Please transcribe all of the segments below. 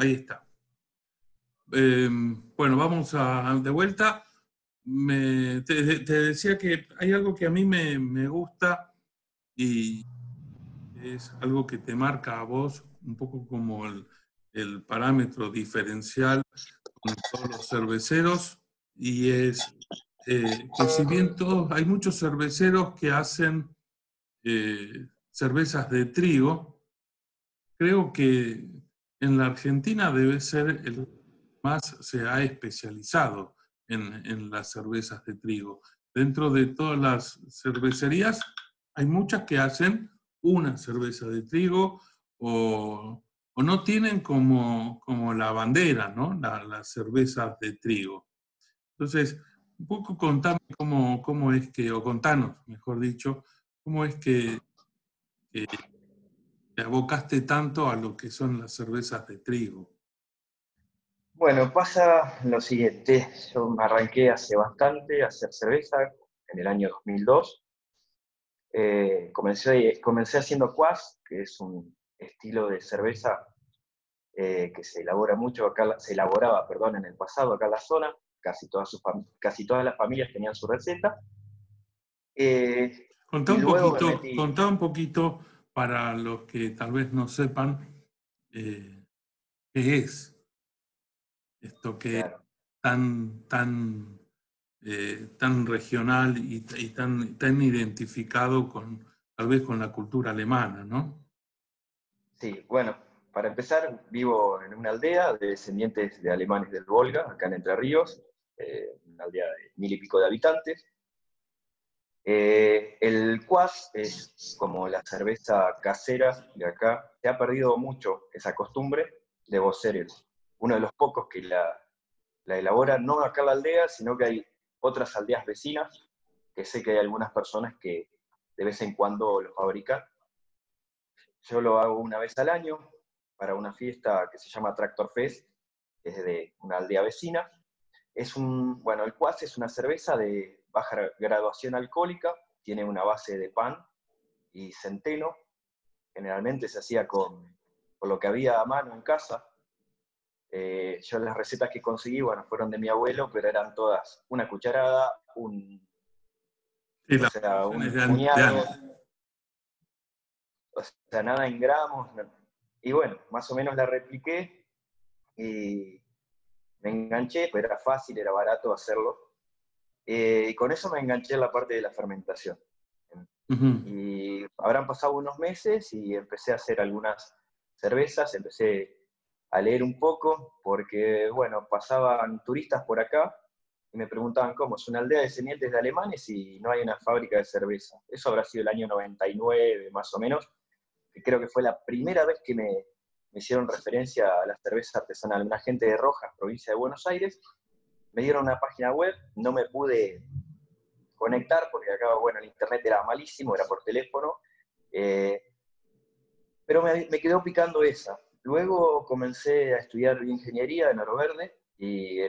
Ahí está. Bueno, vamos de vuelta. Te decía que hay algo que a mí me gusta y es algo que te marca a vos un poco como el parámetro diferencial con todos los cerveceros, y es que si bien hay muchos cerveceros que hacen cervezas de trigo, creo que en la Argentina debe ser el que más se ha especializado en las cervezas de trigo. Dentro de todas las cervecerías hay muchas que hacen una cerveza de trigo o no tienen como la bandera, ¿no? Las cervezas de trigo. Entonces, un poco contame cómo es que, o contanos, mejor dicho, cómo es que te abocaste tanto a lo que son las cervezas de trigo. Bueno, pasa lo siguiente, yo me arranqué hace bastante a hacer cerveza en el año 2002. Comencé haciendo kvass, que es un estilo de cerveza que se elabora mucho acá, se elaboraba, perdón, en el pasado acá en la zona. Casi todas las familias tenían su receta. Y luego me metí. Contá un poquito para los que tal vez no sepan eh, qué es esto que es Claro. tan regional y tan identificado tal vez con la cultura alemana, ¿no? Sí, bueno, para empezar, vivo en una aldea de descendientes de alemanes del Volga, acá en Entre Ríos, una aldea de 1000 y pico de habitantes. El kvass es como la cerveza casera de acá. Se ha perdido mucho esa costumbre. Debo ser uno de los pocos que la elabora, no acá en la aldea, sino que hay otras aldeas vecinas, que sé que hay algunas personas que de vez en cuando lo fabrican. Yo lo hago una vez al año para una fiesta que se llama Tractor Fest, que es de una aldea vecina. Bueno, el kvass es una cerveza de baja graduación alcohólica, tiene una base de pan y centeno. Generalmente se hacía con lo que había a mano en casa. Yo las recetas que conseguí, bueno, fueron de mi abuelo, pero eran todas una cucharada, Sí, o las sea, producciones un de puñado, antes. o sea, nada en gramos. No. Y bueno, más o menos la repliqué y me enganché, pero era fácil, era barato hacerlo. Y con eso me enganché en la parte de la fermentación. Ujú. Y habrán pasado unos meses y empecé a hacer algunas cervezas, empecé a leer un poco, porque, bueno, pasaban turistas por acá y me preguntaban cómo, es una aldea de descendientes de alemanes y no hay una fábrica de cerveza. Eso habrá sido el año 99, más o menos, que creo que fue la primera vez que me hicieron referencia a la cerveza artesanal. Una gente de Rojas, provincia de Buenos Aires, me dieron una página web, no me pude conectar, porque acá, bueno, el internet era malísimo, era por teléfono, pero me quedó picando esa. Luego comencé a estudiar ingeniería en Oro Verde y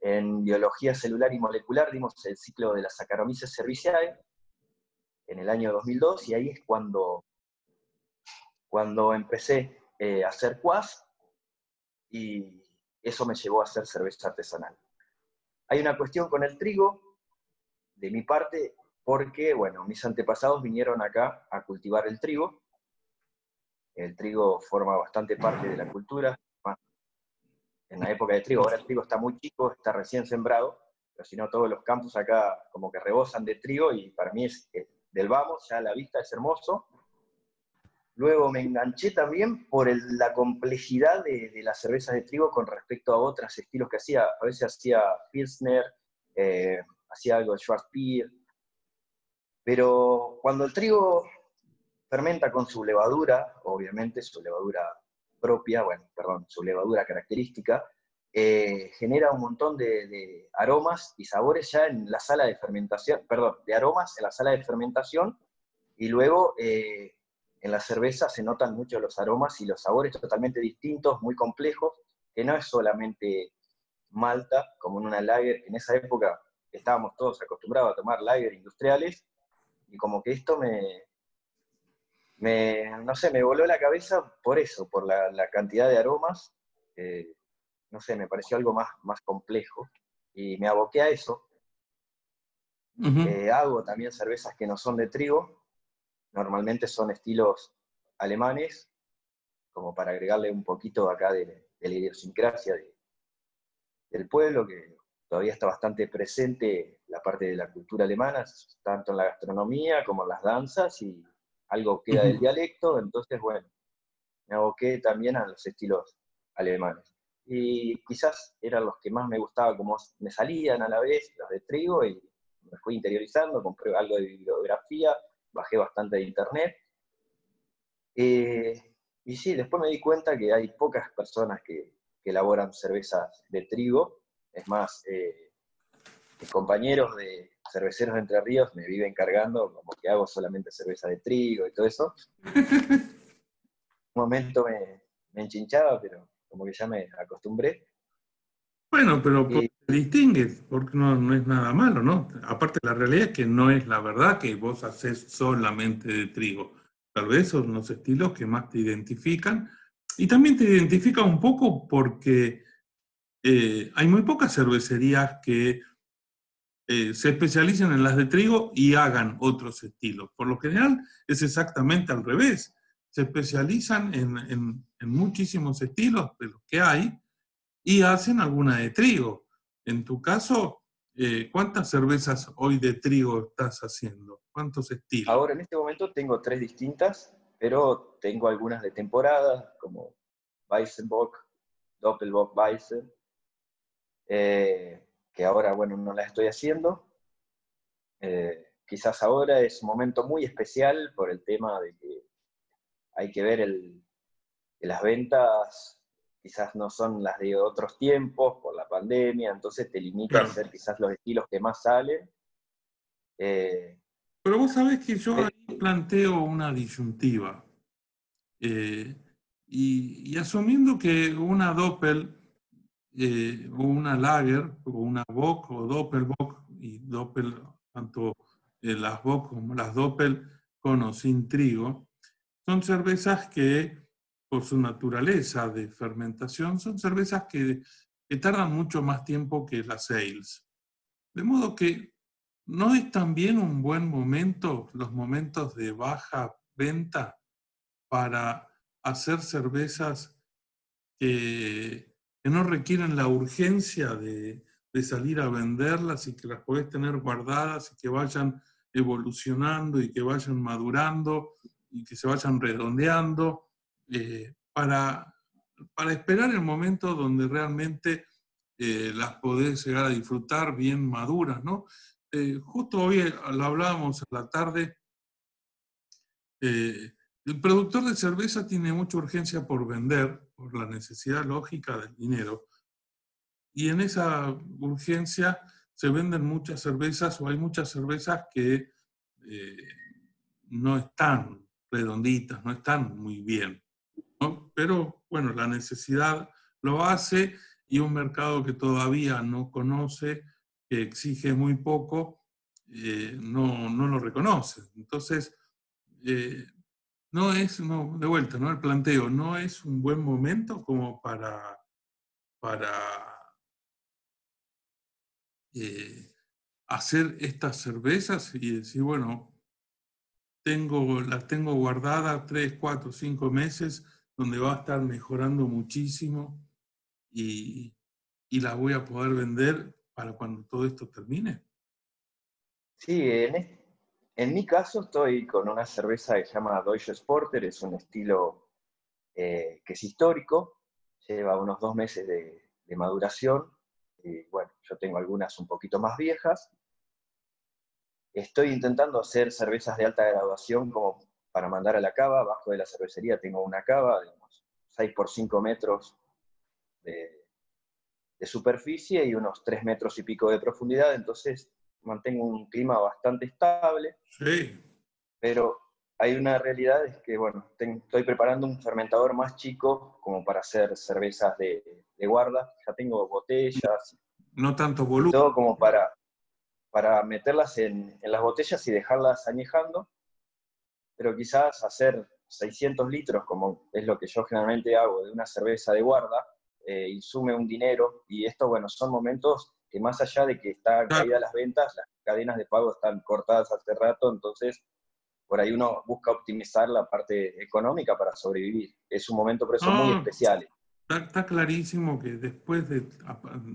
en biología celular y molecular dimos el ciclo de las Saccharomyces cerevisiae en el año 2002 y ahí es cuando empecé a hacer kvass y eso me llevó a hacer cerveza artesanal. Hay una cuestión con el trigo, de mi parte, porque, bueno, mis antepasados vinieron acá a cultivar el trigo. El trigo forma bastante parte de la cultura, más en la época de trigo. Ahora el trigo está muy chico, está recién sembrado, pero si no, todos los campos acá como que rebosan de trigo y para mí es del vamos, ya a la vista es hermoso. Luego me enganché también por la complejidad de las cervezas de trigo con respecto a otros estilos que hacía. A veces hacía Pilsner, hacía algo de Schwarzbier, pero cuando el trigo fermenta con su levadura, obviamente su levadura propia, bueno, perdón, su levadura característica, genera un montón de aromas y sabores ya en la sala de fermentación, perdón, de aromas en la sala de fermentación, y luego en la cerveza se notan mucho los aromas y los sabores totalmente distintos, muy complejos, que no es solamente malta, como en una lager, que en esa época estábamos todos acostumbrados a tomar lager industriales, y como que esto me no sé, me voló la cabeza por eso, por la cantidad de aromas. No sé, me pareció algo más complejo y me aboqué a eso. Ujú. Hago también cervezas que no son de trigo, normalmente son estilos alemanes, como para agregarle un poquito acá de la idiosincrasia del pueblo, que todavía está bastante presente la parte de la cultura alemana, tanto en la gastronomía como en las danzas, y algo queda del Ujú. dialecto, entonces, bueno, me aboqué también a los estilos alemanes. Y quizás eran los que más me gustaban, como me salían a la vez, los de trigo, y me fui interiorizando, compré algo de bibliografía, bajé bastante de internet. Y sí, después me di cuenta que hay pocas personas que elaboran cervezas de trigo. Es más, mis compañeros de cerveceros de Entre Ríos me viven cargando como que hago solamente cerveza de trigo y todo eso. Un momento me enchinchaba, pero como que ya me acostumbré. Bueno, pero Y te distingues, porque no es nada malo, ¿no? Aparte, la realidad es que no es la verdad que vos haces solamente de trigo. Tal vez son los estilos que más te identifican. Y también te identifica un poco porque hay muy pocas cervecerías que se especialicen en las de trigo y hagan otros estilos. Por lo general es exactamente al revés. Se especializan en muchísimos estilos de los que hay y hacen alguna de trigo. En tu caso, ¿cuántas cervezas hoy de trigo estás haciendo? ¿Cuántos estilos? ahora en este momento tengo 3 distintas, pero tengo algunas de temporada, como Weissenbock, Doppelbock Weissen, que ahora, bueno, no la estoy haciendo. Quizás ahora es un momento muy especial por el tema de que hay que ver que las ventas quizás no son las de otros tiempos por la pandemia, entonces te limita a Claro. hacer quizás los estilos que más salen. Eh, Pero vos sabés que yo pero, ahí planteo una disyuntiva. Eh, y asumiendo que una Doppel, o una Lager, o una Bock, o Doppelbock, y Doppel, tanto las Bock como las Doppel, con o sin trigo, son cervezas que, por su naturaleza de fermentación, son cervezas que tardan mucho más tiempo que las ales. De modo que no es también un buen momento, los momentos de baja venta, para hacer cervezas que no requieren la urgencia de salir a venderlas y que las podés tener guardadas y que vayan evolucionando y que vayan madurando y que se vayan redondeando, para esperar el momento donde realmente las podés llegar a disfrutar bien maduras, ¿no? Justo hoy lo hablábamos a la tarde. eh, el productor de cerveza tiene mucha urgencia por vender, por la necesidad lógica del dinero, y en esa urgencia se venden muchas cervezas o hay muchas cervezas que eh, no están redonditas, no están muy bien, ¿no? Pero bueno, la necesidad lo hace y un mercado que todavía no conoce, que exige muy poco, no lo reconoce. Entonces, eh, de vuelta, ¿no? El planteo no es un buen momento como para eh, hacer estas cervezas y decir, bueno, las tengo guardadas 3, 4, 5 meses donde va a estar mejorando muchísimo y, y las voy a poder vender para cuando todo esto termine. sí, en mi caso estoy con una cerveza que se llama Deutsche Sporter, es un estilo que es histórico, lleva unos 2 meses de maduración, y bueno, yo tengo algunas un poquito más viejas. Estoy intentando hacer cervezas de alta graduación como para mandar a la cava. Abajo de la cervecería tengo una cava de unos 6 por 5 metros de, de superficie y unos 3 metros y pico de profundidad, entonces mantengo un clima bastante estable, Sí. pero hay una realidad, es que bueno, estoy preparando un fermentador más chico como para hacer cervezas de guarda. Ya tengo botellas No tanto y volumen. todo como para meterlas en las botellas y dejarlas añejando. pero quizás hacer 600 litros, como es lo que yo generalmente hago, de una cerveza de guarda, insume un dinero, y esto, bueno, son momentos que más allá de que están caídas las ventas, las cadenas de pago están cortadas hace rato, entonces por ahí uno busca optimizar la parte económica para sobrevivir. Es un momento por eso muy No, especial. está clarísimo que después de,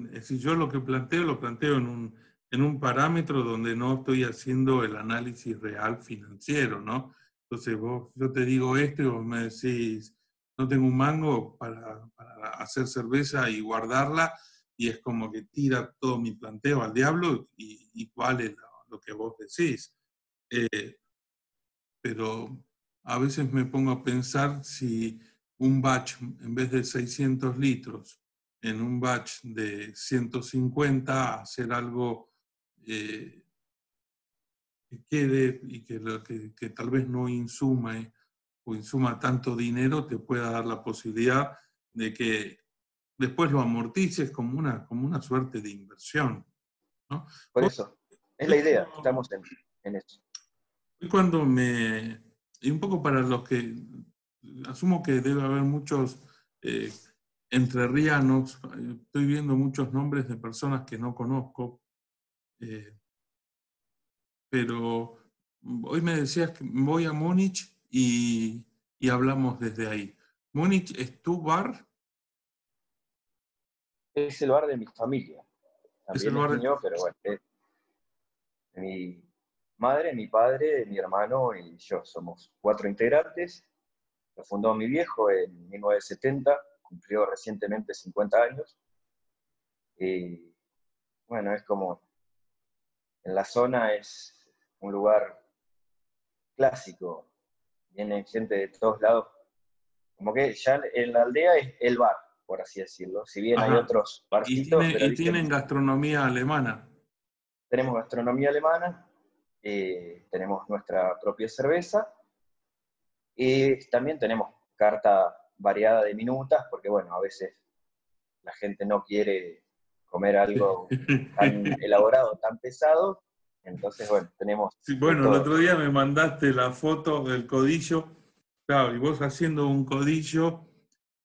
es decir, yo lo que planteo, lo planteo en un parámetro donde no estoy haciendo el análisis real financiero, ¿no? Entonces yo te digo esto y vos me decís, no tengo un mango para hacer cerveza y guardarla, y es como que tira todo mi planteo al diablo y vale lo que vos decís. Pero a veces me pongo a pensar si un batch, en vez de 600 litros, en un batch de 150, hacer algo que quede y que tal vez no insume o insuma tanto dinero, te pueda dar la posibilidad de que después lo amortices como una suerte de inversión, ¿no? Por eso, es la idea, estamos en eso. Y y un poco para los que, asumo que debe haber muchos eh, entrerrianos, estoy viendo muchos nombres de personas que no conozco, eh, pero hoy me decías que voy a Múnich y hablamos desde ahí. ¿Múnich es tu bar? Es el bar de mi familia, ¿Es el también es bar de... mío, pero bueno, es mi madre, mi padre, mi hermano y yo. Somos 4 integrantes. Lo fundó mi viejo en 1970, cumplió recientemente 50 años. Y bueno, es como, en la zona es un lugar clásico. Vienen gente de todos lados. Como que ya en la aldea es el bar, por así decirlo. Si bien hay Ajá. otros barcitos, pero Y dicen, tienen gastronomía alemana. tenemos gastronomía alemana, tenemos nuestra propia cerveza, y también tenemos carta variada de minutas, porque bueno, a veces la gente no quiere comer algo tan elaborado, tan pesado, entonces bueno, tenemos Sí, de bueno, el todo. otro día me mandaste la foto del codillo, claro, y vos haciendo un codillo,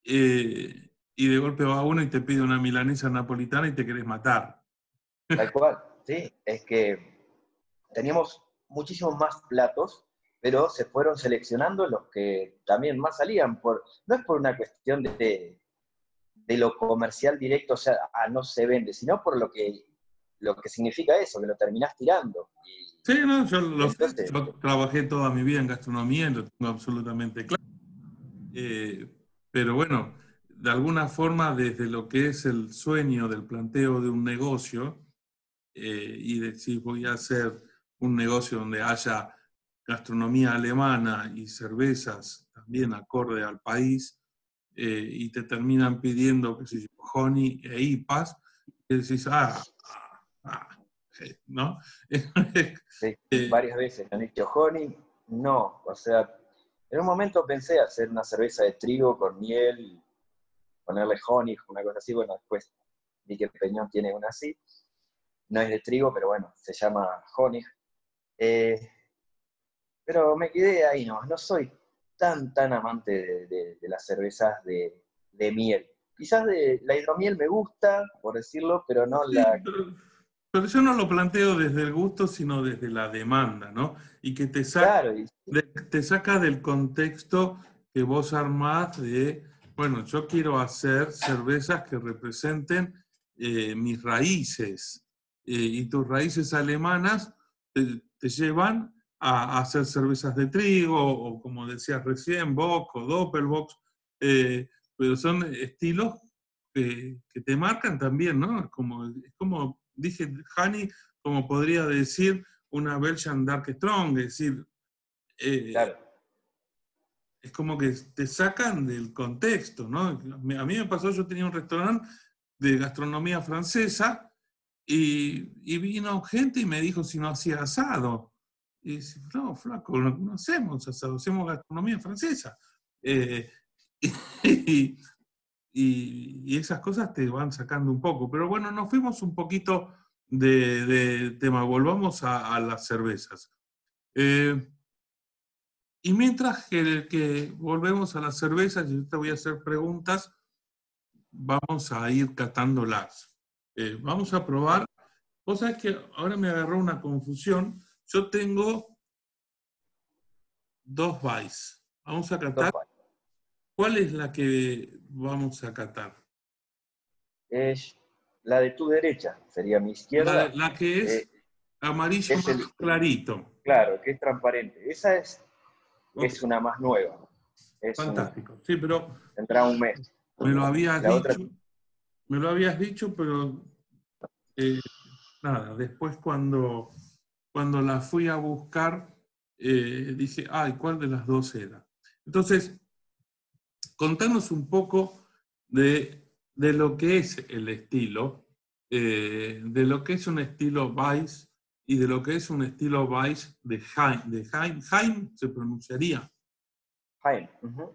y de golpe va uno y te pide una milanesa napolitana y te querés matar. Tal cual, sí, es que teníamos muchísimos más platos, pero se fueron seleccionando los que también más salían, no es por una cuestión de lo comercial directo, o sea, no se vende, sino por lo que significa eso, que lo terminás tirando. Sí, no, yo Y lo sé, entonces, yo trabajé toda mi vida en gastronomía y lo tengo absolutamente claro. Eh, pero bueno, de alguna forma, desde lo que es el sueño del planteo de un negocio, y decir voy a hacer un negocio donde haya gastronomía alemana y cervezas también acorde al país, y te terminan pidiendo, qué sé yo, honey e IPAs, y decís, ¿no? sí, Eh, varias veces me han dicho, honey, no, o sea, en un momento pensé hacer una cerveza de trigo con miel, ponerle honey, una cosa así, bueno, después vi que Peñón tiene una así, no es de trigo, pero bueno, se llama honey. Eh, pero me quedé ahí nomás, no soy tan amante de las cervezas de miel. Quizás de la hidromiel me gusta, por decirlo, pero no sí, la... pero yo no lo planteo desde el gusto, sino desde la demanda, ¿no? Y que Claro, y te saca del contexto que vos armás de, bueno, yo quiero hacer cervezas que representen mis raíces. Y tus raíces alemanas te llevan a hacer cervezas de trigo, o como decías recién, Bock o Doppelbock, pero son estilos que te marcan también, ¿no? Es como dije, Honey, como podría decir una Belgian Dark Strong, es decir, eh, claro, es como que te sacan del contexto, ¿no? A mí me pasó, yo tenía un restaurante de gastronomía francesa y vino gente y me dijo si no hacía asado. Y dice, no, flaco, no hacemos asado, hacemos gastronomía francesa. Eh, y, y esas cosas te van sacando un poco. Pero bueno, nos fuimos un poquito de tema, volvamos a las cervezas. Eh, Y mientras que volvemos a las cervezas, y yo te voy a hacer preguntas, vamos a ir catándolas. Vamos a probar. Vos sabés que ahora me agarró una confusión. Yo tengo 2 Weiss. Vamos a Dos catar. palos. ¿Cuál es la que vamos a catar? Es la de tu derecha, sería mi izquierda. La que eh, es amarillo es más el, clarito. claro, que es transparente. Esa Ok, es una más nueva. fantástico. Sí, pero Tendrá un mes. me lo habías La otra, dicho, pero nada, después cuando la fui a buscar, dije, ay, ¿cuál de las dos era? Entonces, contanos un poco de lo que es el estilo, de lo que es un estilo Weiss y de lo que es un estilo Weiss de Heim. Heim se pronunciaría, Jaime. Ujú.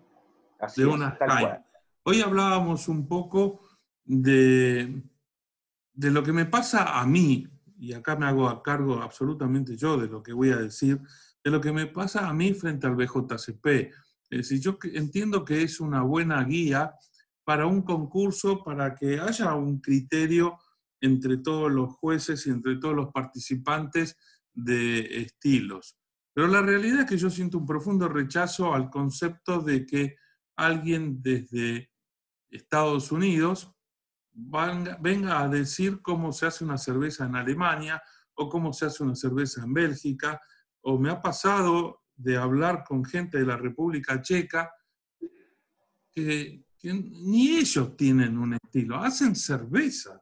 de Así es, una tal Heim. cual. Hoy hablábamos un poco de lo que me pasa a mí, y acá me hago a cargo absolutamente yo de lo que voy a decir, de lo que me pasa a mí frente al BJCP. Es decir, yo entiendo que es una buena guía para un concurso, para que haya un criterio entre todos los jueces y entre todos los participantes de estilos. Pero la realidad es que yo siento un profundo rechazo al concepto de que alguien desde Estados Unidos venga a decir cómo se hace una cerveza en Alemania o cómo se hace una cerveza en Bélgica, o me ha pasado de hablar con gente de la República Checa que ni ellos tienen un estilo, hacen cervezas.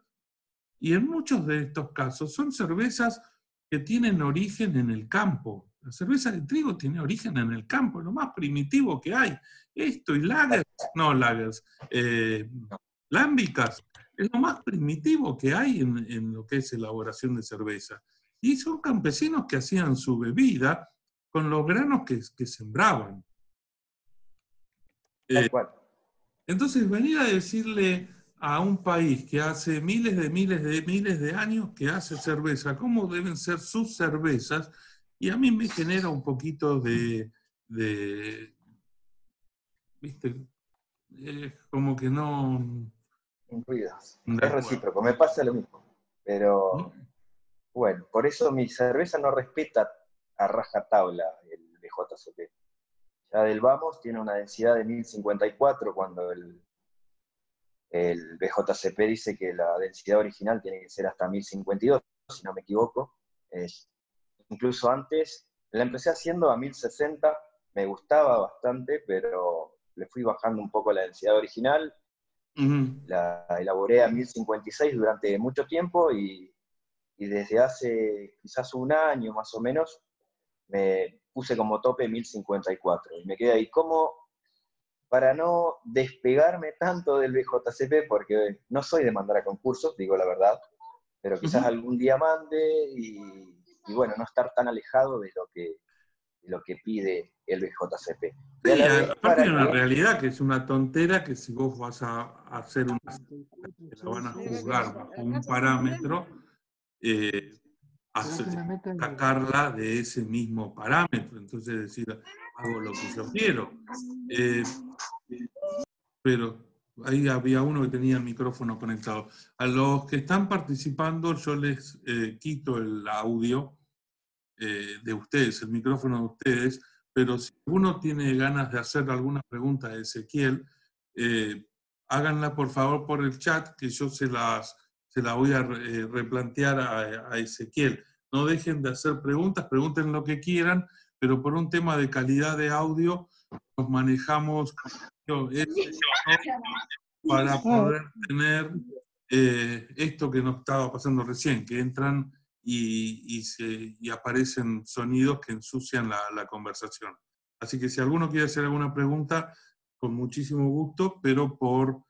Y en muchos de estos casos son cervezas que tienen origen en el campo. La cerveza de trigo tiene origen en el campo, lo más primitivo que hay. Esto y lagers, no lagers, lámbicas, es lo más primitivo que hay en lo que es elaboración de cerveza. Y son campesinos que hacían su bebida con los granos que sembraban. Tal Eh, cual. entonces, venir a decirle a un país que hace miles de años que hace cerveza, cómo deben ser sus cervezas, y a mí me genera un poquito ¿viste? Como que no... Incluidas. De Es acuerdo. recíproco, me pasa lo mismo. Pero bueno, por eso mi cerveza no respeta a rajatabla el BJCP. Ya del Vamos tiene una densidad de 1054 cuando el BJCP dice que la densidad original tiene que ser hasta 1052, si no me equivoco. Incluso antes la empecé haciendo a 1060, me gustaba bastante, pero le fui bajando un poco la densidad original, la elaboré a 1056 durante mucho tiempo y desde hace quizás un año más o menos me puse como tope 1054 y me quedé ahí como para no despegarme tanto del BJCP, porque no soy de mandar a concursos, digo la verdad, pero quizás algún día mande y bueno, no estar tan alejado de lo que pide el BJCP. Y a Sí, la vez aparte para hay una que, realidad que es una tontera que si vos vas a hacer una que la van a juzgar bajo un parámetro, eh, sacarla de ese mismo parámetro. Entonces decir, hago lo que yo quiero. Pero ahí había uno que tenía el micrófono conectado. A los que están participando yo les quito el audio de ustedes, el micrófono de ustedes, pero si alguno tiene ganas de hacer alguna pregunta a Ezequiel, háganla por favor por el chat, que yo se la voy a replantear a Ezequiel. No dejen de hacer preguntas, pregunten lo que quieran, pero por un tema de calidad de audio nos manejamos para poder tener esto que nos estaba pasando recién, que entran y aparecen sonidos que ensucian la conversación. Así que si alguno quiere hacer alguna pregunta, con muchísimo gusto, pero por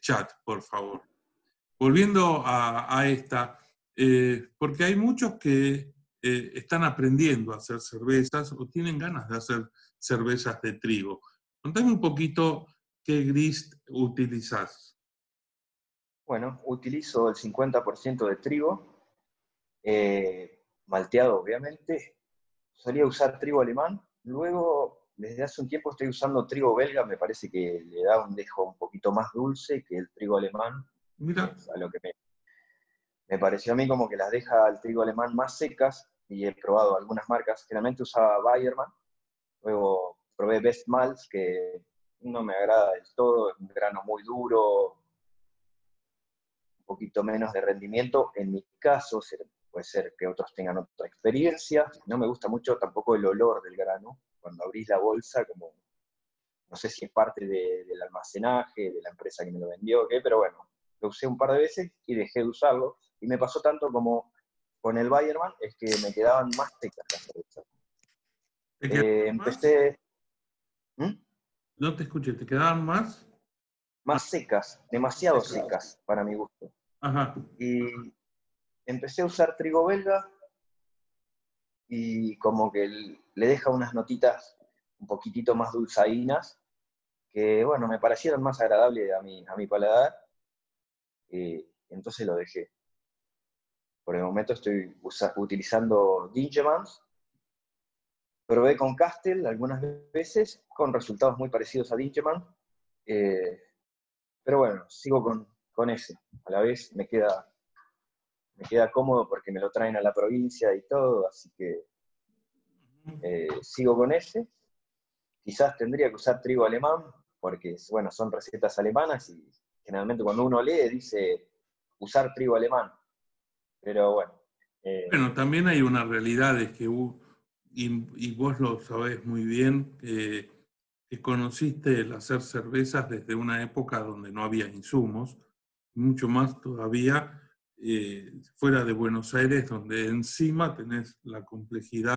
chat, por favor. Volviendo a esta, porque hay muchos que están aprendiendo a hacer cervezas o tienen ganas de hacer cervezas de trigo. Contame un poquito qué grist utilizás. bueno, utilizo el 50% de trigo, malteado obviamente. Solía usar trigo alemán, Luego, desde hace un tiempo estoy usando trigo belga, me parece que le da un dejo un poquito más dulce que el trigo alemán. Mira, Es a lo que me pareció a mí como que las deja el trigo alemán más secas, y he probado algunas marcas. Generalmente usaba Bayerman, luego probé Best Malts, que no me agrada del todo, es un grano muy duro, un poquito menos de rendimiento. En mi caso, puede ser que otros tengan otra experiencia. No me gusta mucho tampoco el olor del grano. Cuando abrís la bolsa, como no sé si es parte del almacenaje, de la empresa que me lo vendió, ¿qué? Pero bueno, lo usé un par de veces y dejé de usarlo. Y me pasó tanto como con el Bayerman, es que me quedaban más secas las cervezas. ¿te quedaban más? Empecé ¿Mm? No te escuché, ¿te quedaban más? Ah, Más secas, demasiado secas para mi gusto. ajá. Y empecé a usar trigo belga, y como que le deja unas notitas un poquitito más dulzainas, que bueno, me parecieron más agradables a mi paladar, entonces lo dejé. Por el momento estoy utilizando Dingemans. Probé con Castel algunas veces, con resultados muy parecidos a Dingeman, pero bueno, sigo con ese. A la vez me queda cómodo porque me lo traen a la provincia y todo, así que sigo con ese. Quizás tendría que usar trigo alemán, porque bueno, son recetas alemanas y generalmente cuando uno lee dice usar trigo alemán, pero bueno. Bueno, también hay una realidad, es que y vos lo sabés muy bien, que conociste el hacer cervezas desde una época donde no había insumos, mucho más todavía fuera de Buenos Aires, donde encima tenés la complejidad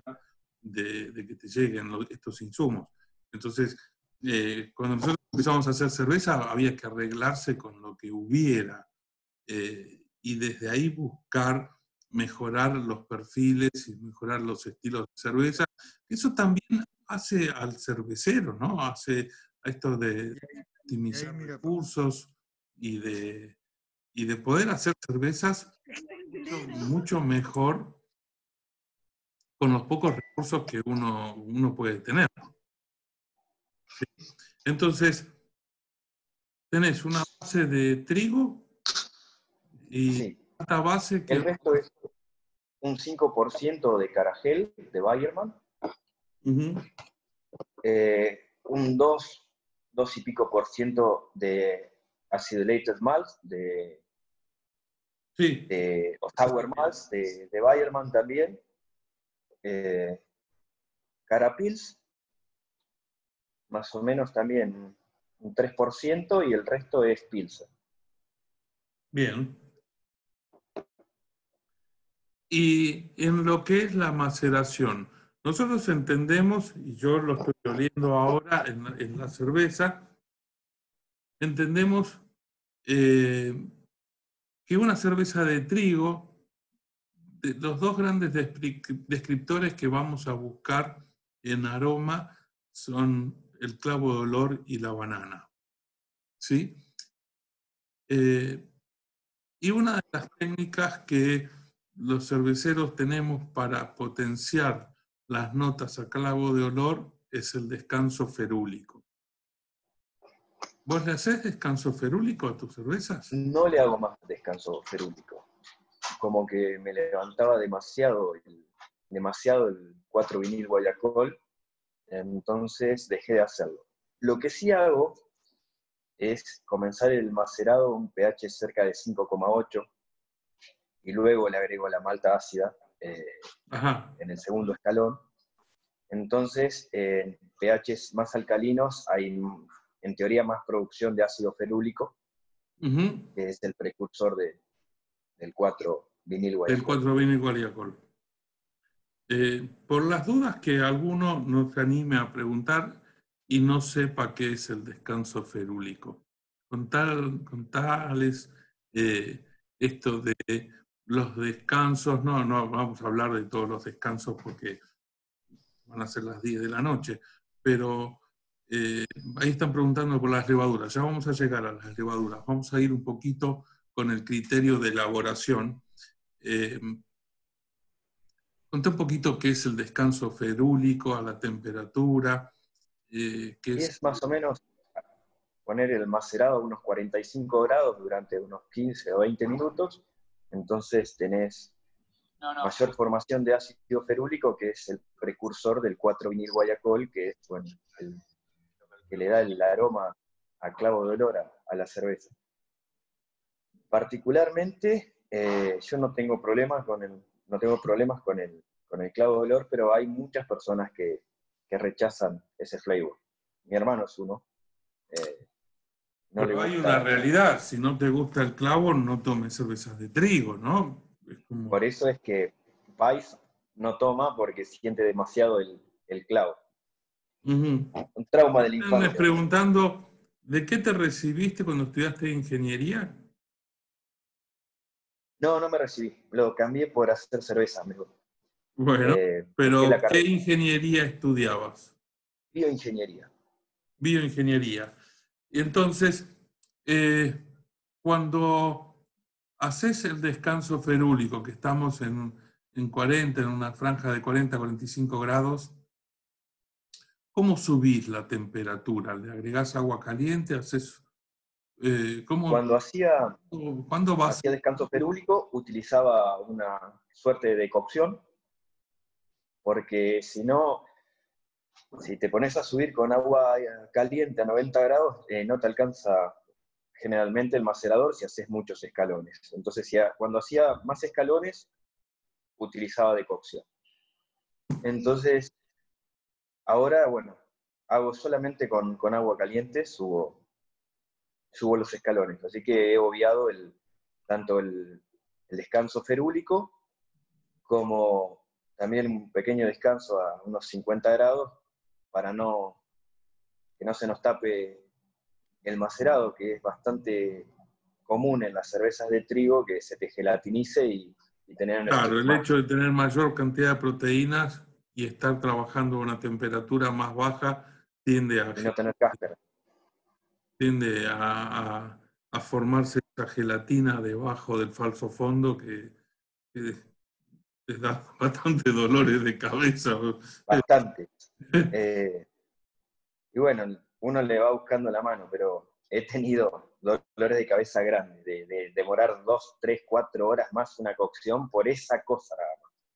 de que te lleguen estos insumos. Entonces, cuando nosotros empezamos a hacer cerveza, había que arreglarse con lo que hubiera, y desde ahí buscar mejorar los perfiles y mejorar los estilos de cerveza. Eso también hace al cervecero, ¿no? Hace a esto de optimizar recursos y de poder hacer cervezas mucho mejor con los pocos recursos que uno puede tener. ¿Sí? Entonces, tenés una base de trigo y Sí, esta base el que... resto es un 5% de Caragel, de Bayerman, Uh-huh. un 2 y pico por ciento de Acidulated Malts, Sí, o Sour Malts, de Bayerman también, Carapils, más o menos también un 3%, y el resto es Pilsen. bien. Y en lo que es la maceración, nosotros entendemos, y yo lo estoy oliendo ahora en la cerveza, entendemos que una cerveza de trigo, los dos grandes descriptores que vamos a buscar en aroma son el clavo de olor y la banana. ¿Sí? Y una de las técnicas que los cerveceros tenemos para potenciar las notas a clavo de olor es el descanso ferúlico. ¿Vos le hacés descanso ferúlico a tus cervezas? No le hago más descanso ferúlico. Como que me levantaba demasiado el 4 vinil Guayacol, entonces dejé de hacerlo. Lo que sí hago es comenzar el macerado a un pH cerca de 5,8, y luego le agrego la malta ácida Ajá. en el segundo escalón. Entonces, en pHs más alcalinos hay, en teoría, más producción de ácido ferúlico, Uh-huh. que es el precursor del 4 vinil Del Guayacol. 4 vinil guayacol. Por las dudas que alguno no se anime a preguntar y no sepa qué es el descanso ferúlico. Contales esto de los descansos, no vamos a hablar de todos los descansos porque van a ser las 10 de la noche, pero ahí están preguntando por las levaduras. Ya vamos a llegar a las levaduras. Vamos a ir un poquito con el criterio de elaboración. Contá un poquito qué es el descanso ferúlico a la temperatura, qué Y es... es más o menos poner el macerado a unos 45 grados durante unos 15 o 20 minutos, entonces tenés mayor formación de ácido ferúlico, que es el precursor del 4-vinil guayacol, que es bueno, el que le da el aroma a clavo de olor a la cerveza. Particularmente, yo no tengo problemas con el clavo de olor, pero hay muchas personas que rechazan ese flavor. Mi hermano es uno. eh, no le Pero hay una gusta. realidad, si no te gusta el clavo, no tomes cervezas de trigo, ¿no? Es Por como... eso es que Vice no toma porque siente demasiado el clavo. Ujú. Un trauma de la Me infancia. preguntando, ¿de qué te recibiste cuando estudiaste ingeniería? No, no me recibí. Lo cambié por hacer cerveza, mejor. Bueno, Dejé la pero ¿qué carrera. ingeniería estudiabas? Bioingeniería. Bioingeniería. Y entonces, eh, cuando haces el descanso ferúlico, que estamos en 40, en una franja de 40 a 45 grados, ¿cómo subís la temperatura? ¿Le agregás agua caliente? ¿Haces, cómo, Cuando hacía, cuándo vas? hacía descanso ferúlico, utilizaba una suerte de decocción, porque si no, si te pones a subir con agua caliente a 90 grados, no te alcanza generalmente el macerador si haces muchos escalones. Entonces, cuando hacía más escalones, utilizaba decocción. Entonces, ahora, bueno, hago solamente con agua caliente, subo los escalones. Así que he obviado tanto el descanso ferúlico como también un pequeño descanso a unos 50 grados para que no se nos tape el macerado, que es bastante común en las cervezas de trigo que se te gelatinice y tener Claro, el más hecho de tener mayor cantidad de proteínas y estar trabajando a una temperatura más baja tiende a, y no tener cáscara. tiende a formarse esa gelatina debajo del falso fondo que te da bastante dolores de cabeza. Bastante. Eh, y bueno, uno le va buscando la mano, pero he tenido dolores de cabeza grandes, de demorar 2, 3, 4 horas más una cocción por esa cosa.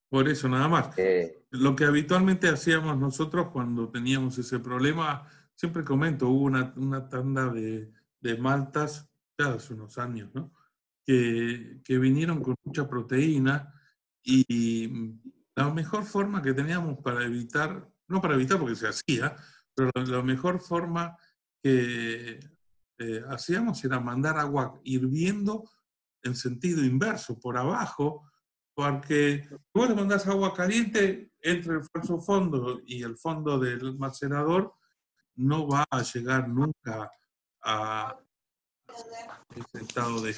Por eso nada más. Eh, Lo que habitualmente hacíamos nosotros cuando teníamos ese problema, siempre comento, hubo una tanda de maltas, ya hace unos años, ¿no? Que vinieron con mucha proteína y la mejor forma que teníamos para evitar, no para evitar porque se hacía, pero la mejor forma que hacíamos era mandar agua hirviendo en sentido inverso, por abajo, porque vos le mandás agua caliente entre el falso fondo y el fondo del macerador, no va a llegar nunca a ese estado de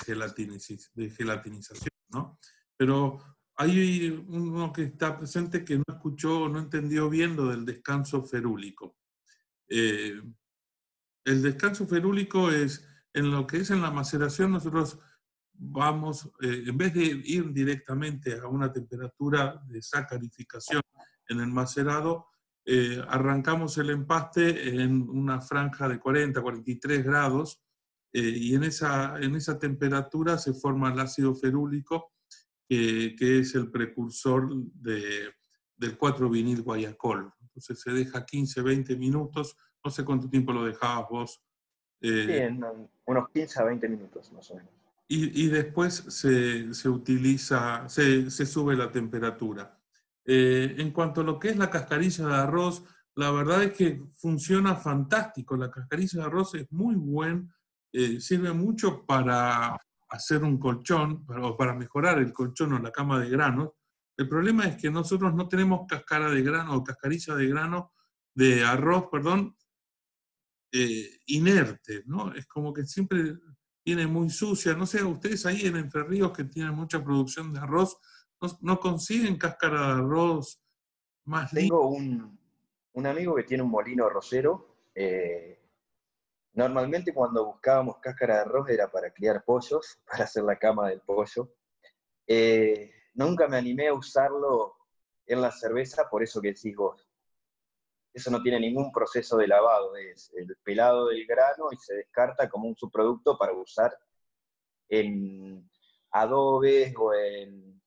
gelatinización, ¿no? Pero hay uno que está presente que no escuchó, no entendió bien lo del descanso ferúlico. Eh, el descanso ferúlico es, en lo que es en la maceración, nosotros vamos, en vez de ir directamente a una temperatura de sacarificación en el macerado, arrancamos el empaste en una franja de 40, 43 grados, y en esa temperatura se forma el ácido ferúlico, que es el precursor del 4-vinil guayacol. Entonces se deja 15, 20 minutos, no sé cuánto tiempo lo dejabas vos, sí, eh, en unos 15 a 20 minutos más o menos. y después se utiliza, se sube la temperatura. En cuanto a lo que es la cascarilla de arroz, la verdad es que funciona fantástico. La cascarilla de arroz es muy buen, sirve mucho para hacer un colchón, o para mejorar el colchón o la cama de granos. El problema es que nosotros no tenemos cáscara de grano o cascarilla de grano de arroz, perdón, inerte, ¿no? Es como que siempre viene muy sucia. No sé, ustedes ahí en Entre Ríos que tienen mucha producción de arroz, no consiguen cáscara de arroz más limpia. Tengo un amigo que tiene un molino arrocero. Normalmente cuando buscábamos cáscara de arroz era para criar pollos, para hacer la cama del pollo. Nunca me animé a usarlo en la cerveza, por eso que decís vos. Eso no tiene ningún proceso de lavado, es el pelado del grano y se descarta como un subproducto para usar en adobes o en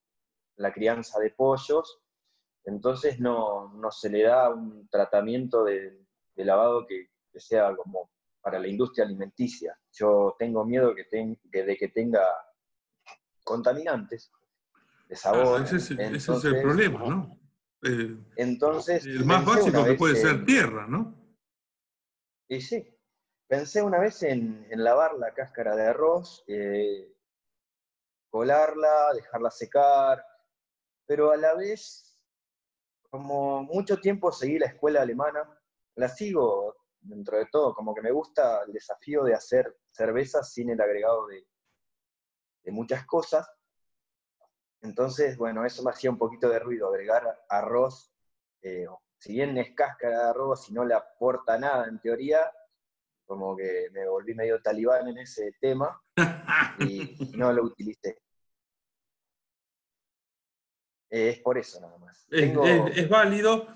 la crianza de pollos. Entonces no se le da un tratamiento de lavado que sea como para la industria alimenticia. Yo tengo miedo de que tenga contaminantes de Claro, sabor. ese es el problema, ¿no? Entonces El más pensé una básico que vez puede ser tierra, ¿no? y sí, pensé una vez en lavar la cáscara de arroz, colarla, dejarla secar, pero a la vez, como mucho tiempo seguí la escuela alemana, la sigo dentro de todo, como que me gusta el desafío de hacer cervezas sin el agregado de muchas cosas. Entonces, bueno, eso me hacía un poquito de ruido, agregar arroz, si bien es cáscara de arroz y no le aporta nada en teoría, como que me volví medio talibán en ese tema y no lo utilicé. Es por eso nada más. Es válido.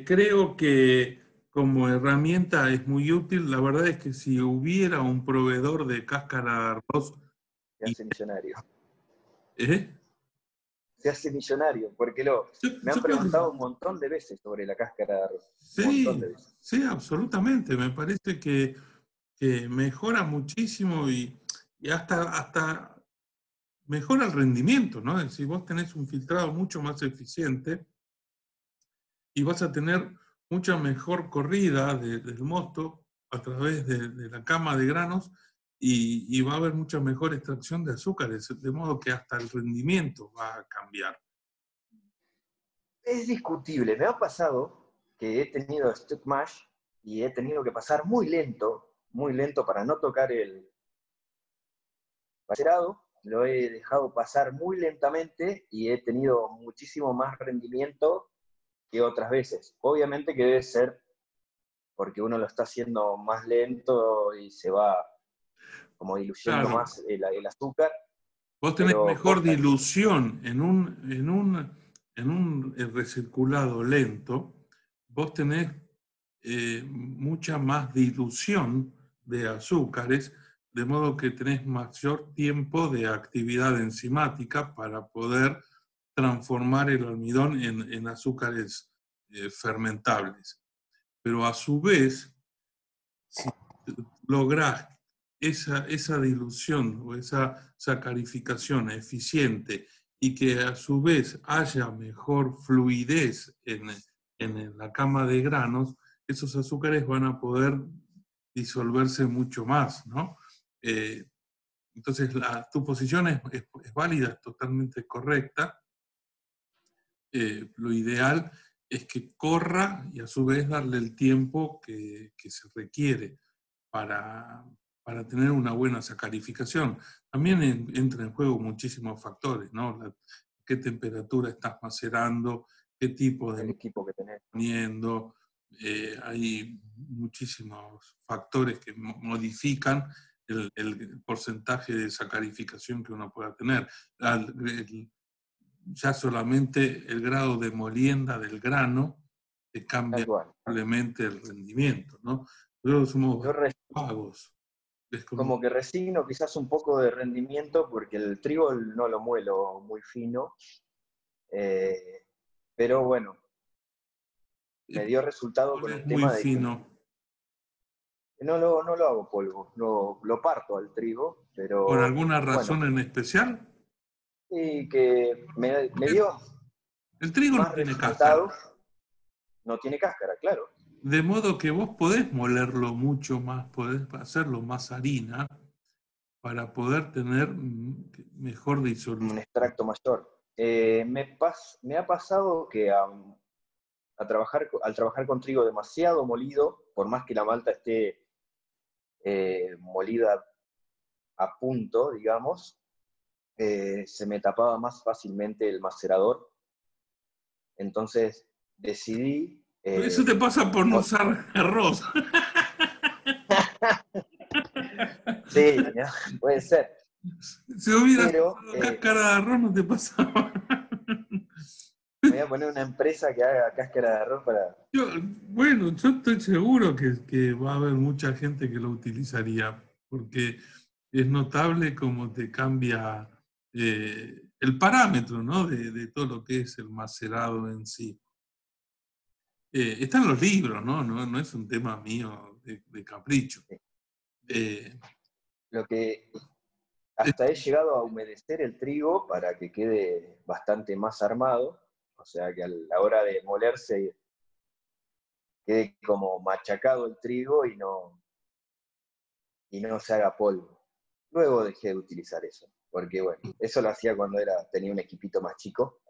Creo que como herramienta es muy útil. La verdad es que si hubiera un proveedor de cáscara de arroz, Se hace millonario. ¿eh? Se hace millonario, porque me han Yo creo que preguntado un montón de veces sobre la cáscara de arroz. Un montón sí, de veces. sí, absolutamente. Me parece que mejora muchísimo y hasta mejora el rendimiento, ¿no? Es decir, vos tenés un filtrado mucho más eficiente y vas a tener mucha mejor corrida del mosto a través de la cama de granos y va a haber mucha mejor extracción de azúcares, de modo que hasta el rendimiento va a cambiar. Es discutible. Me ha pasado que he tenido stuck mash y he tenido que pasar muy lento para no tocar el macerado. Lo he dejado pasar muy lentamente y he tenido muchísimo más rendimiento que otras veces. Obviamente que debe ser porque uno lo está haciendo más lento y se va como diluyendo Claro, más el azúcar, vos tenés pero mejor posta que dilución en un recirculado lento, vos tenés mucha más dilución de azúcares, de modo que tenés mayor tiempo de actividad enzimática para poder transformar el almidón en azúcares fermentables. Pero a su vez, si lográs esa dilución o esa sacarificación eficiente y que a su vez haya mejor fluidez en la cama de granos, esos azúcares van a poder disolverse mucho más, ¿no? Eh, entonces, tu posición es válida, es totalmente correcta. Lo ideal es que corra y a su vez darle el tiempo que se requiere para, para tener una buena sacarificación. También entra en juego muchísimos factores, ¿no? Qué temperatura estás macerando, qué tipo el de equipo que tenés. poniendo. Hay muchísimos factores que modifican el porcentaje de sacarificación que uno pueda tener. Ya solamente el grado de molienda del grano te cambia probablemente el rendimiento, ¿no? Nosotros somos Yo vagos. Es como que resigno quizás un poco de rendimiento porque el trigo no lo muelo muy fino, pero bueno, me dio resultado con es el muy tema de que fino. no lo hago polvo, lo parto al trigo, ¿Por pero alguna bueno, razón en especial? y que me dio El trigo no más tiene cáscara. resultado, no tiene cáscara, claro. De modo que vos podés molerlo mucho más, podés hacerlo más harina para poder tener mejor Un disolución. extracto mayor. Me ha pasado que al trabajar con trigo demasiado molido, por más que la malta esté molida a punto, digamos, se me tapaba más fácilmente el macerador. Entonces decidí... Eso te pasa por no usar arroz. sí, ¿no? Puede ser. Si hubieras Pero usado cáscara de arroz no te pasaba. Me voy a poner una empresa que haga cáscara de arroz para... Bueno, yo estoy seguro que va a haber mucha gente que lo utilizaría, porque es notable cómo te cambia el parámetro, ¿no? de todo lo que es el macerado en sí. Están los libros, ¿no? No es un tema mío de capricho. Lo que hasta he llegado a humedecer el trigo para que quede bastante más armado, o sea que a la hora de molerse quede como machacado el trigo y no se haga polvo. Luego dejé de utilizar eso, porque bueno, eso lo hacía cuando tenía un equipito más chico,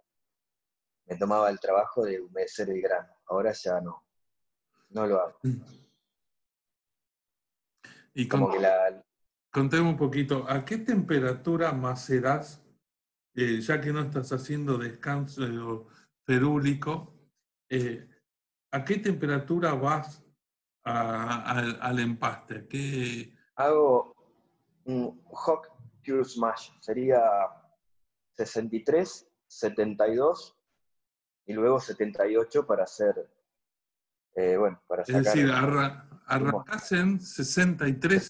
me tomaba el trabajo de humedecer el grano, ahora ya no lo hago. Y Como que contame un poquito, ¿a qué temperatura macerás, ya que no estás haciendo descanso ferúlico, ¿a qué temperatura vas al empaste? hago un hot pure smash, sería 63, 72 y luego 78 para hacer, para Es decir, sacar el humo. arrancás en 63.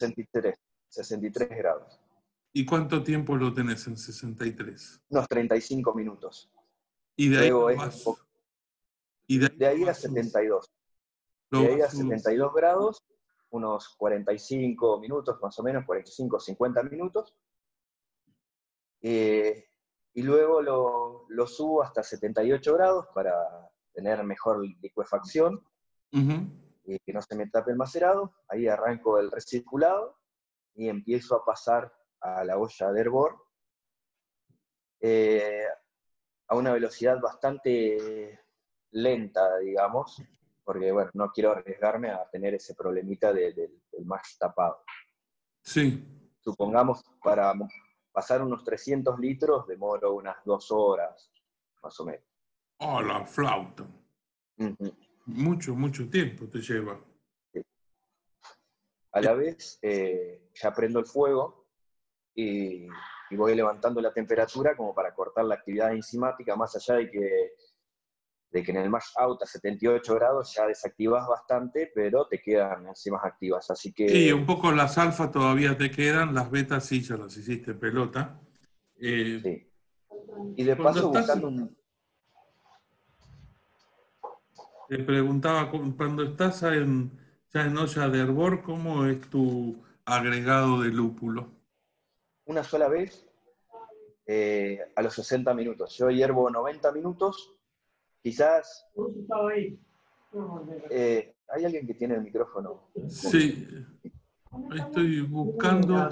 63 grados. ¿Y cuánto tiempo lo tenés en 63? Unos 35 minutos. Y de ahí Luego lo es un vas, poco... y de ahí De lo ahí a vas, 72. lo De ahí a vas 72 grados, unos 45 minutos más o menos, 45, 50 minutos. Y luego lo subo hasta 78 grados para tener mejor licuefacción y que no se me tape el macerado. Ahí arranco el recirculado y empiezo a pasar a la olla de hervor a una velocidad bastante lenta, digamos, porque bueno, no quiero arriesgarme a tener ese problemita del max tapado. Sí. Supongamos, para pasar unos 300 litros demoro unas 2 horas, más o menos. Oh, la flauta. Mucho tiempo te lleva. Sí. A la vez, ya prendo el fuego y voy levantando la temperatura como para cortar la actividad enzimática, más allá de que en el mash out a 78 grados ya desactivas bastante, pero te quedan enzimas activas. Así Sí, un que... poco las alfas todavía te quedan, las betas sí ya las hiciste pelota. Sí. Y de Cuando paso estás, buscando un... te preguntaba, cuando estás ya en olla de hervor, ¿cómo es tu agregado de lúpulo? una sola vez a los 60 minutos. Yo hiervo 90 minutos, quizás... ¿hay alguien que tiene el micrófono? Sí, estoy buscando.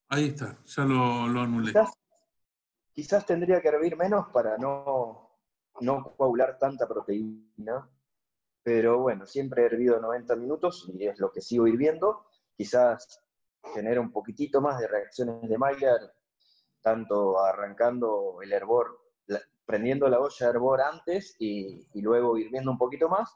Ahí está, ya lo anulé. Quizás tendría que hervir menos para no coagular tanta proteína, pero bueno, siempre he hervido 90 minutos y es lo que sigo hirviendo. Quizás genera un poquitito más de reacciones de Maillard, tanto arrancando el hervor, prendiendo la olla de hervor antes y luego hirviendo un poquito más.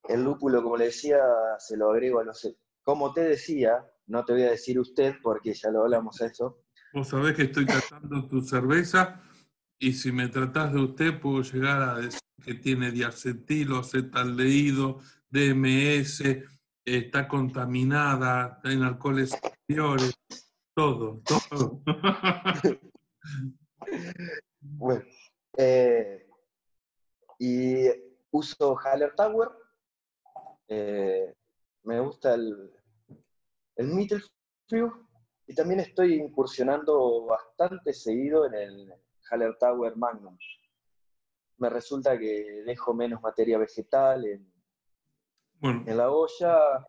El lúpulo, como le decía, se lo agrego a los... Como te decía, no te voy a decir usted porque ya lo hablamos eso. Vos sabés que estoy catando tu cerveza y si me tratás de usted puedo llegar a decir que tiene diacetilo, acetaldehído, DMS, está contaminada, en alcoholes superiores, todo. Bueno, y uso Haller Tower. Me gusta el Mittelfrüh y también estoy incursionando bastante seguido en el Haller Tower Magnum. Me resulta que dejo menos materia vegetal Bueno, en la olla,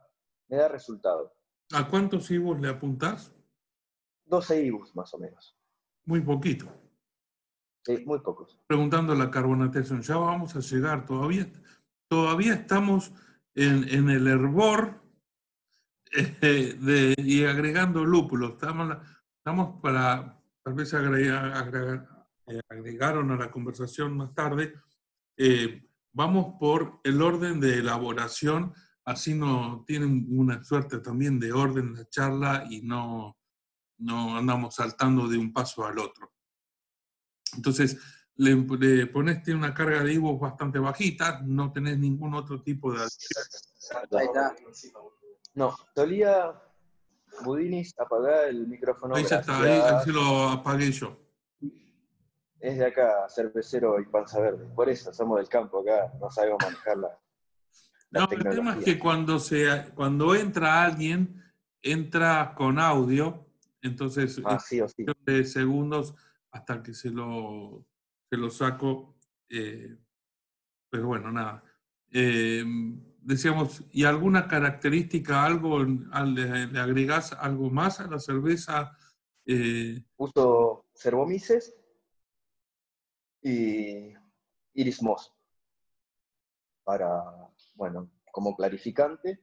me da resultado. ¿a cuántos IBUs le apuntás? 12 IBUs más o menos. Muy poquito. Muy pocos. Preguntando la carbonatación, ya vamos a llegar, todavía estamos en el hervor y agregando lúpulo. Estamos para, tal vez agregaron a la conversación más tarde, vamos por el orden de elaboración, así no tienen una suerte también de orden en la charla y no andamos saltando de un paso al otro. Entonces, le pones una carga de IVOs bastante bajita, no tenés ningún otro tipo de adición. Ahí está. No, Tolía, Budinis, apagá el micrófono, Ahí ya está, ahí se gracias. lo apagué yo. Es de acá, cervecero y panza verde. Por eso somos del campo acá, no sabemos manejar la No, el tema es tecnología. que cuando entra alguien, entra con audio, entonces es Sí o sí. cuestión de segundos hasta que se lo saco. Pero bueno, nada. Decíamos, ¿y alguna característica, algo, le agregás algo más a la cerveza? Uso Cervomices y Iris Moss para, bueno, como clarificante.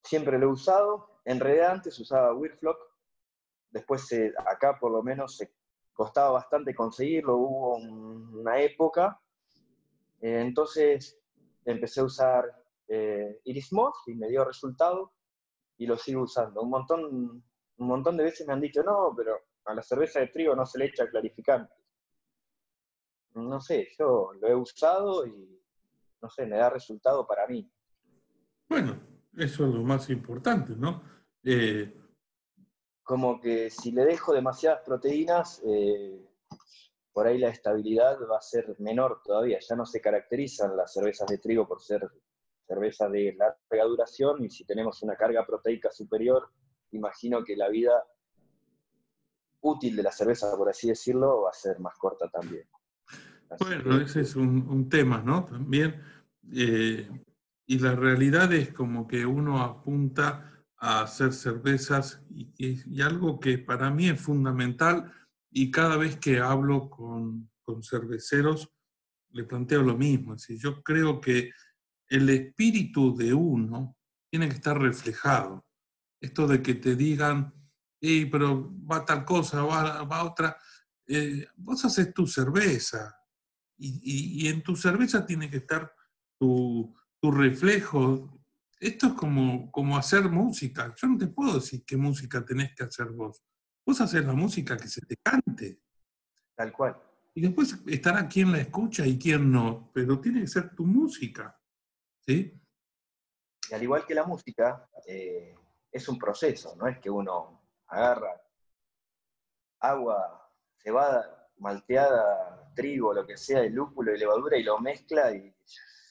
Siempre lo he usado. En realidad antes usaba Whirlfloc. Después acá por lo menos se costaba bastante conseguirlo. Hubo una época. Entonces empecé a usar Iris Moss y me dio resultado y lo sigo usando. Un montón de veces me han dicho, no, pero a la cerveza de trigo no se le echa clarificante. No sé, yo lo he usado y no sé, me da resultado para mí. Bueno, eso es lo más importante, ¿no? Como que si le dejo demasiadas proteínas, por ahí la estabilidad va a ser menor todavía. Ya no se caracterizan las cervezas de trigo por ser cervezas de larga duración y si tenemos una carga proteica superior, imagino que la vida útil de la cerveza, por así decirlo, va a ser más corta también. Así Bueno, que, ese es un tema, ¿no? También, y la realidad es como que uno apunta a hacer cervezas y algo que para mí es fundamental y cada vez que hablo con cerveceros le planteo lo mismo. Es decir, yo creo que el espíritu de uno tiene que estar reflejado. Esto de que te digan, pero va tal cosa, va otra, vos haces tu cerveza y en tu cerveza tiene que estar tu reflejo. Esto es como hacer música. Yo no te puedo decir qué música tenés que hacer vos. Vos haces la música que se te cante. tal cual. Y después estará quien la escucha y quien no, pero tiene que ser tu música, ¿sí? Y al igual que la música, es un proceso, no es que uno agarra agua, cebada, malteada, trigo, lo que sea, el lúpulo y levadura y lo mezcla y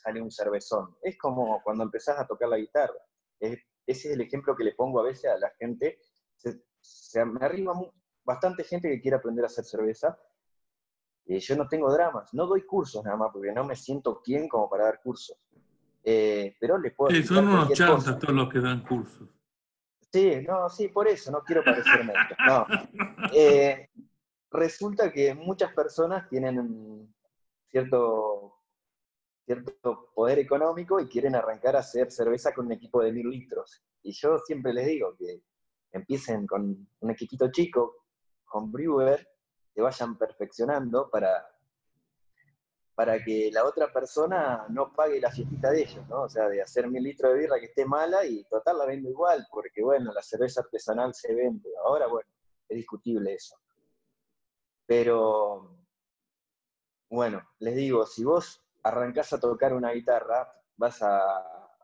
sale un cervezón. Es como cuando empezás a tocar la guitarra. Ese es el ejemplo que le pongo a veces a la gente. Me arriba bastante gente que quiere aprender a hacer cerveza. Yo no tengo dramas, no doy cursos nada más porque no me siento quien como para dar cursos. Pero les puedo Son explicar unos cualquier chantas cosa. todos los que dan cursos. Sí, no, sí, por eso, no quiero parecerme esto. No. Resulta que muchas personas tienen un cierto poder económico y quieren arrancar a hacer cerveza con un equipo de 1000 litros. Y yo siempre les digo que empiecen con un equipito chico, con brewer, que vayan perfeccionando para que la otra persona no pague la fiestita de ellos, ¿no? O sea, de hacer 1000 litros de birra que esté mala y total la vendo igual, porque bueno, la cerveza artesanal se vende. Ahora, bueno, es discutible eso. Pero, bueno, les digo, si vos arrancás a tocar una guitarra, vas a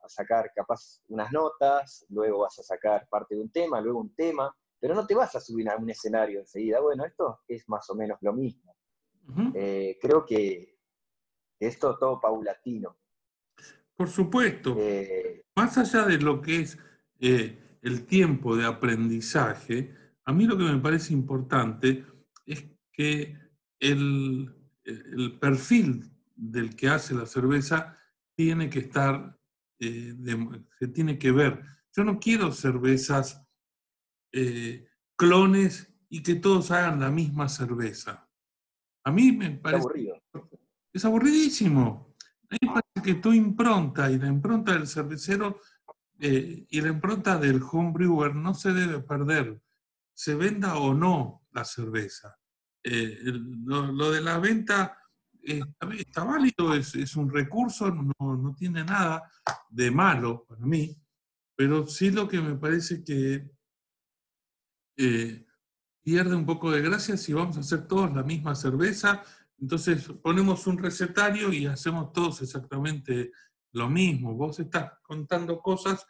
sacar capaz unas notas, luego vas a sacar parte de un tema, luego un tema, pero no te vas a subir a un escenario enseguida. Bueno, esto es más o menos lo mismo. Ujú. Creo que esto es todo paulatino. Por supuesto, Eh, más allá de lo que es el tiempo de aprendizaje, a mí lo que me parece importante es que el, el perfil del que hace la cerveza tiene que estar, se tiene que ver. Yo no quiero cervezas clones y que todos hagan la misma cerveza. A mí me Qué parece, aburrido. es aburridísimo. A mí me parece que tu impronta y la impronta del cervecero y la impronta del homebrewer no se debe perder, se venda o no la cerveza. Lo de la venta está válido, es un recurso, no tiene nada de malo para mí, pero sí lo que me parece que pierde un poco de gracia si vamos a hacer todos la misma cerveza. Entonces ponemos un recetario y hacemos todos exactamente lo mismo. Vos estás contando cosas,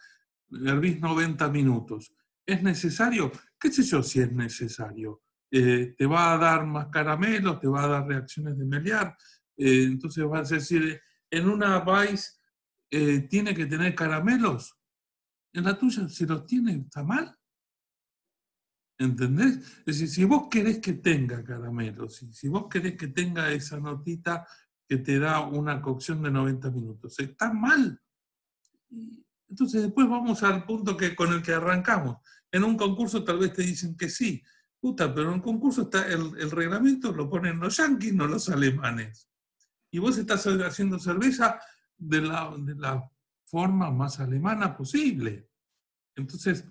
hervís 90 minutos. ¿Es necesario? ¿Qué sé yo si es necesario? ¿Te va a dar más caramelos? ¿Te va a dar reacciones de Maillard? Entonces vas a decir, en una Weiss tiene que tener caramelos. En la tuya, si los tiene, está mal. ¿Entendés? Es decir, si vos querés que tenga caramelos, si vos querés que tenga esa notita que te da una cocción de 90 minutos, está mal. Entonces después vamos al punto con el que arrancamos. En un concurso tal vez te dicen que sí. Puta, pero en un concurso está el reglamento lo ponen los yanquis, no los alemanes. Y vos estás haciendo cerveza de la forma más alemana posible. Entonces,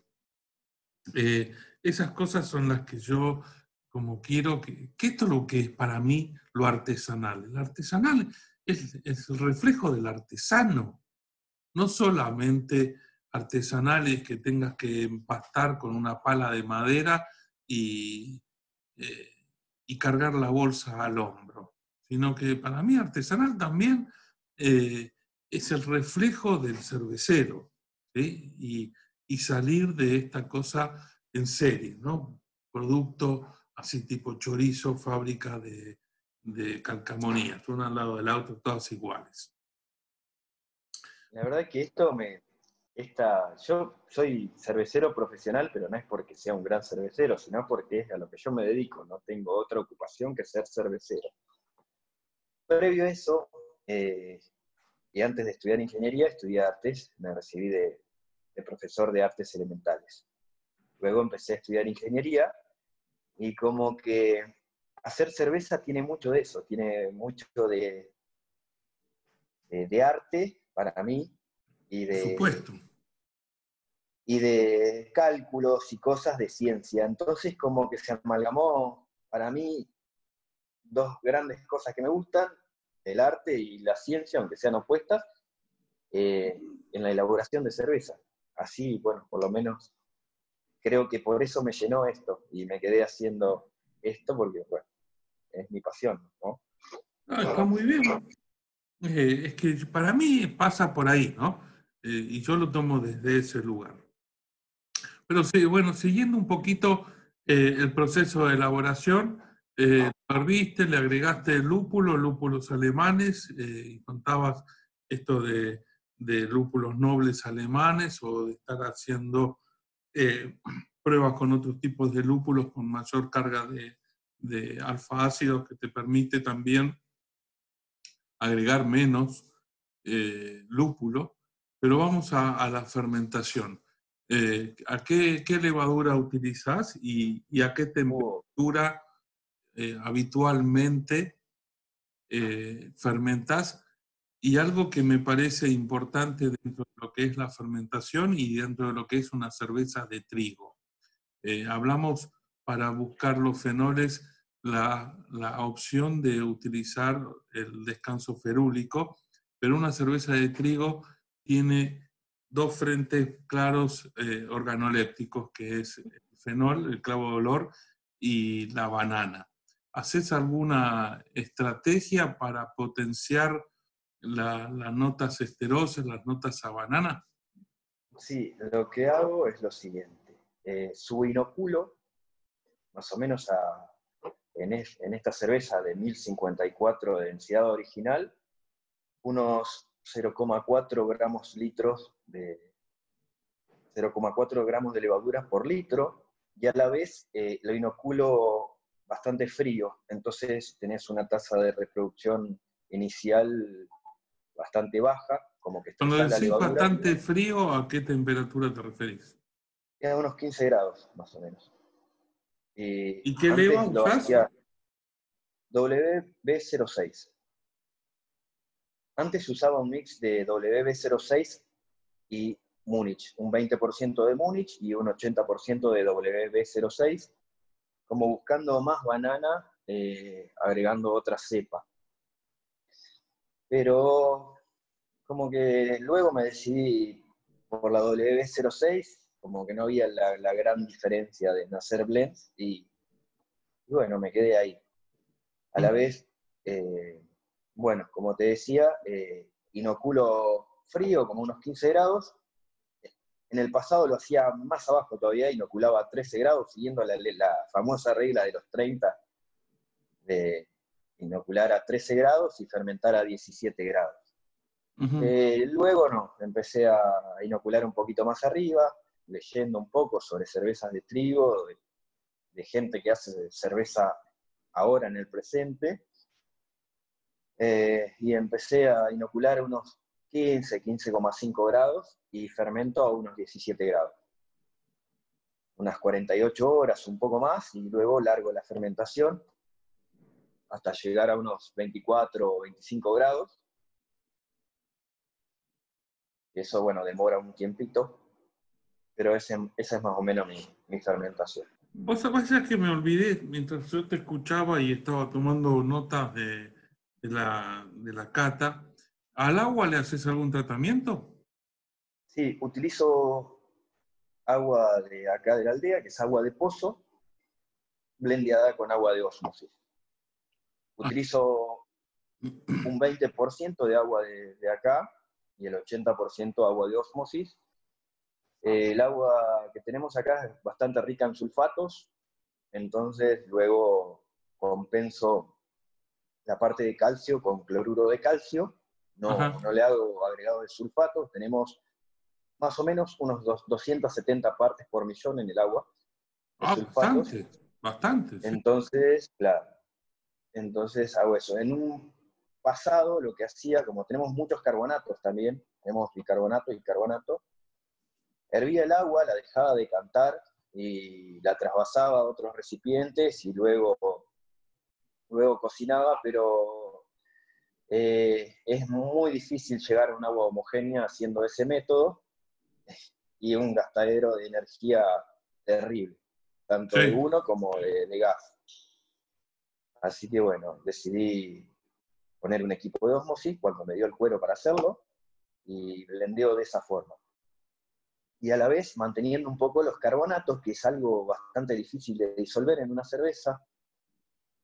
eh, esas cosas son las que yo como quiero que esto es lo que es para mí lo artesanal. El artesanal es el reflejo del artesano, no solamente artesanal es que tengas que empastar con una pala de madera y, eh, y cargar la bolsa al hombro, sino que para mí artesanal también es el reflejo del cervecero, ¿sí? Y salir de esta cosa en serie, ¿no? Producto así tipo chorizo, fábrica de calcamonías, una al lado del auto, todas iguales. La verdad que yo soy cervecero profesional, pero no es porque sea un gran cervecero, sino porque es a lo que yo me dedico, no tengo otra ocupación que ser cervecero. Previo a eso, y antes de estudiar ingeniería, estudié artes, me recibí de profesor de artes elementales. Luego empecé a estudiar ingeniería y como que hacer cerveza tiene mucho de eso, tiene mucho de arte para mí y Por supuesto. de cálculos y cosas de ciencia. Entonces como que se amalgamó para mí dos grandes cosas que me gustan, el arte y la ciencia, aunque sean opuestas, en la elaboración de cerveza. Así, bueno, por lo menos creo que por eso me llenó esto y me quedé haciendo esto porque, bueno, es mi pasión, ¿no? Ah, está muy bien. Es que para mí pasa por ahí, ¿no? Y yo lo tomo desde ese lugar. Pero sí, bueno, siguiendo un poquito el proceso de elaboración, lo herviste, le agregaste lúpulo, lúpulos alemanes, y contabas esto de lúpulos nobles alemanes o de estar haciendo pruebas con otros tipos de lúpulos con mayor carga de alfa ácidos que te permite también agregar menos lúpulo, pero vamos a la fermentación. ¿A qué levadura utilizas y a qué temperatura habitualmente fermentas? Y algo que me parece importante dentro de lo que es la fermentación y dentro de lo que es una cerveza de trigo. Hablamos para buscar los fenoles la opción de utilizar el descanso ferúlico, pero una cerveza de trigo tiene dos frentes claros organolépticos, que es el fenol, el clavo de olor y la banana. ¿Haces alguna estrategia para potenciar las notas esterosas, las notas a banana? Sí, lo que hago es lo siguiente. Subo inoculo, más o menos en esta cerveza de 1054 de densidad original, unos 0,4 gramos litros de 0,4 gramos de levadura por litro, y a la vez lo inoculo bastante frío, entonces tenés una tasa de reproducción inicial bastante baja, como que Cuando estrellás la decís levadura, bastante frío, ¿a qué temperatura te referís? a unos 15 grados más o menos. ¿Y qué leva Antes lo usás? hacía WB06. Antes usaba un mix de WB06 y Múnich, un 20% de Múnich y un 80% de WB06, como buscando más banana, agregando otra cepa. Pero como que luego me decidí por la W06, como que no había la gran diferencia de hacer blends, y Y bueno, me quedé ahí. A la vez, bueno, como te decía, inoculo frío, como unos 15 grados. En el pasado lo hacía más abajo todavía, inoculaba a 13 grados, siguiendo la famosa regla de los 30, de inocular a 13 grados y fermentar a 17 grados. Luego no, empecé a inocular un poquito más arriba, leyendo un poco sobre cervezas de trigo, de gente que hace cerveza ahora en el presente, y empecé a inocular unos 15,5 grados y fermento a unos 17 grados. Unas 48 horas, un poco más, y luego largo la fermentación hasta llegar a unos 24 o 25 grados. Eso, bueno, demora un tiempito, pero esa es más o menos mi fermentación. Vos sabés que me olvidé, mientras yo te escuchaba y estaba tomando notas de la cata, ¿al agua le haces algún tratamiento? Sí, utilizo agua de acá de la aldea, que es agua de pozo, blendeada con agua de ósmosis. Utilizo un 20% de agua de acá y el 80% agua de ósmosis. El agua que tenemos acá es bastante rica en sulfatos, entonces luego compenso la parte de calcio con cloruro de calcio. No le hago agregado de sulfatos. Tenemos más o menos unos 270 partes por millón en el agua de sulfatos. Bastante. Sí. Entonces, claro, entonces hago eso. En un pasado lo que hacía, como tenemos muchos carbonatos también, tenemos bicarbonato y carbonato, hervía el agua, la dejaba decantar y la trasvasaba a otros recipientes y luego cocinaba, pero es muy difícil llegar a un agua homogénea haciendo ese método, y un gastadero de energía terrible, tanto de uno como de gas. Así que bueno, decidí poner un equipo de ósmosis cuando me dio el cuero para hacerlo, y blendeo de esa forma. Y a la vez manteniendo un poco los carbonatos, que es algo bastante difícil de disolver en una cerveza.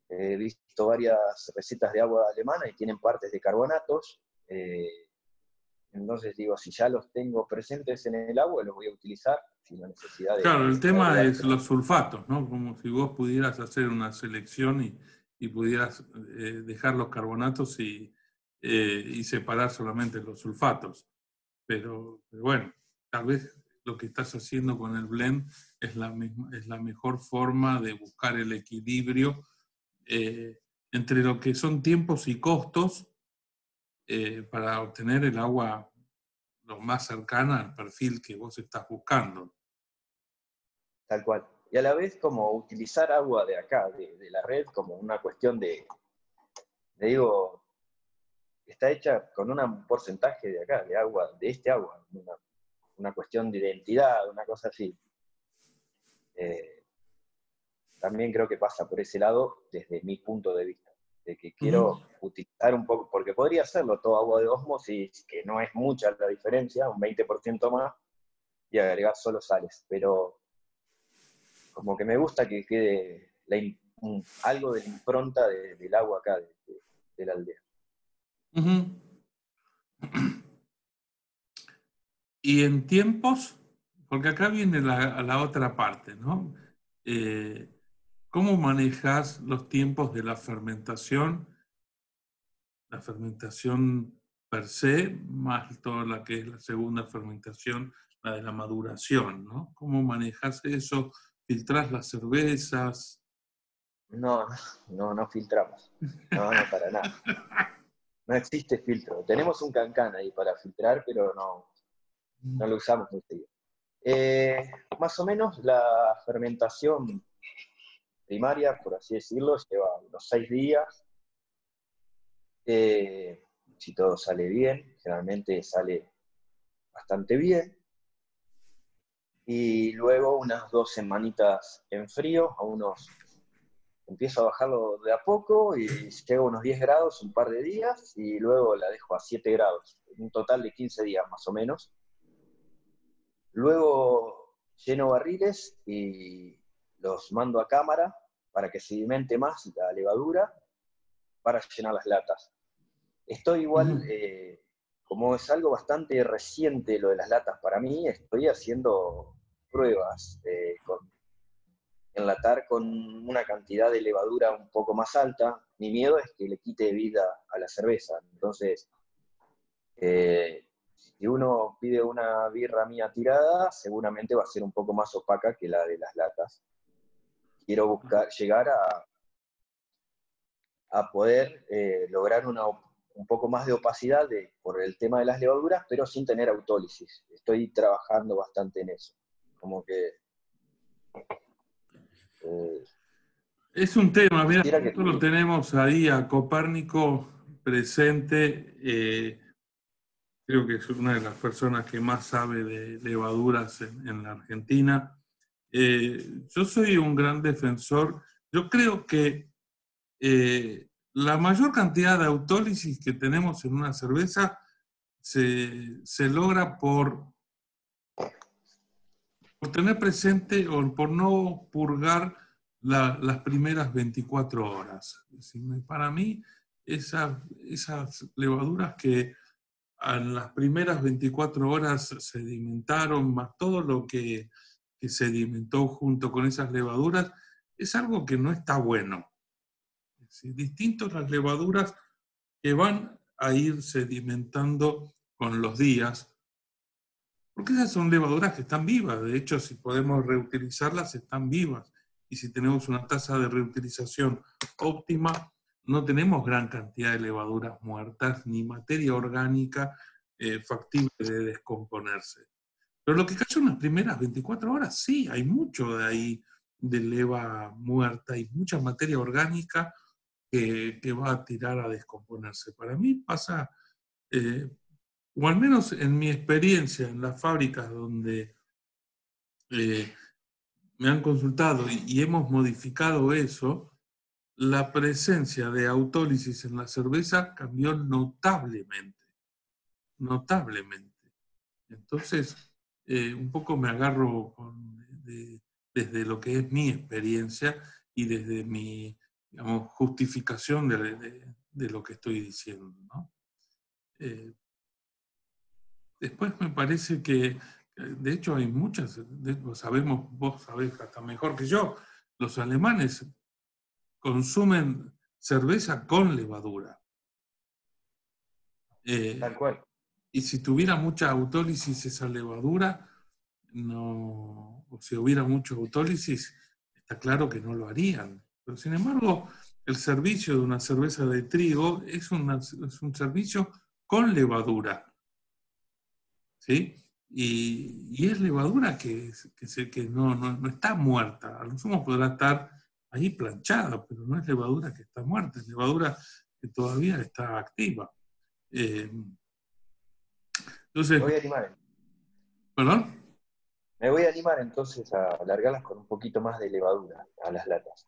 He visto varias recetas de agua alemana y tienen partes de carbonatos. Entonces digo, si ya los tengo presentes en el agua, los voy a utilizar sin la necesidad de... Claro, el tema es los sulfatos, ¿no? Como si vos pudieras hacer una selección y pudieras dejar los carbonatos y separar solamente los sulfatos. Pero bueno, tal vez lo que estás haciendo con el blend es la mejor forma de buscar el equilibrio entre lo que son tiempos y costos para obtener el agua lo más cercana al perfil que vos estás buscando. Tal cual. Y a la vez como utilizar agua de acá, de la red, como una cuestión digo, está hecha con un porcentaje de acá, de agua, de este agua, una cuestión de identidad, una cosa así. También creo que pasa por ese lado desde mi punto de vista, de que quiero utilizar un poco, porque podría hacerlo todo agua de ósmosis, que no es mucha la diferencia, un 20% más, y agregar solo sales, pero como que me gusta que quede algo de la impronta del agua acá, de la aldea. Y en tiempos, porque acá viene la otra parte, ¿no? ¿Cómo manejas los tiempos de la fermentación per se, más toda la que es la segunda fermentación, la de la maduración, ¿no? ¿Cómo manejas eso? ¿Filtrás las cervezas? No filtramos. No, para nada. No existe filtro. Tenemos un cancán ahí para filtrar, pero no lo usamos muy seguido. Más o menos la fermentación primaria, por así decirlo, lleva unos 6 días. Si todo sale bien, generalmente sale bastante bien. Y luego unas 2 semanitas en frío, empiezo a bajarlo de a poco y llego a unos 10 grados un par de días y luego la dejo a 7 grados, un total de 15 días más o menos. Luego lleno barriles y los mando a cámara para que sedimente más la levadura para llenar las latas. Estoy igual, como es algo bastante reciente lo de las latas para mí, estoy haciendo pruebas con enlatar con una cantidad de levadura un poco más alta. Mi miedo es que le quite vida a la cerveza. Entonces, si uno pide una birra mía tirada, seguramente va a ser un poco más opaca que la de las latas. Quiero llegar a poder lograr un poco más de opacidad por el tema de las levaduras, pero sin tener autólisis. Estoy trabajando bastante en eso. Como que... es un tema, mira, que nosotros lo tenemos ahí a Copérnico presente, creo que es una de las personas que más sabe de levaduras en la Argentina. Yo soy un gran defensor, yo creo que la mayor cantidad de autólisis que tenemos en una cerveza se logra por tener presente o por no purgar las primeras 24 horas. Para mí, esas levaduras que en las primeras 24 horas sedimentaron, más todo lo que sedimentó junto con esas levaduras, es algo que no está bueno. Es decir, distintas las levaduras que van a ir sedimentando con los días, porque esas son levaduras que están vivas. De hecho, si podemos reutilizarlas, están vivas. Y si tenemos una tasa de reutilización óptima, no tenemos gran cantidad de levaduras muertas ni materia orgánica factible de descomponerse. Pero lo que cayó en las primeras 24 horas, sí, hay mucho de ahí de leva muerta y mucha materia orgánica que va a tirar a descomponerse. Para mí pasa... o al menos en mi experiencia en las fábricas donde me han consultado y hemos modificado eso, la presencia de autólisis en la cerveza cambió notablemente, notablemente. Entonces, un poco me agarro desde lo que es mi experiencia y desde mi, digamos, justificación de lo que estoy diciendo, ¿no? Después me parece que, de hecho hay muchas, sabemos, vos sabés hasta mejor que yo, los alemanes consumen cerveza con levadura. Tal cual. Y si tuviera mucha autólisis esa levadura, no, o si hubiera mucha autólisis, está claro que no lo harían. Pero sin embargo, el servicio de una cerveza de trigo es un servicio con levadura. ¿Sí? Y es levadura que no está muerta. A lo sumo podrá estar ahí planchada, pero no es levadura que está muerta, es levadura que todavía está activa. Entonces, Me voy a animar. ¿perdón? Me voy a animar entonces a alargarlas con un poquito más de levadura a las latas.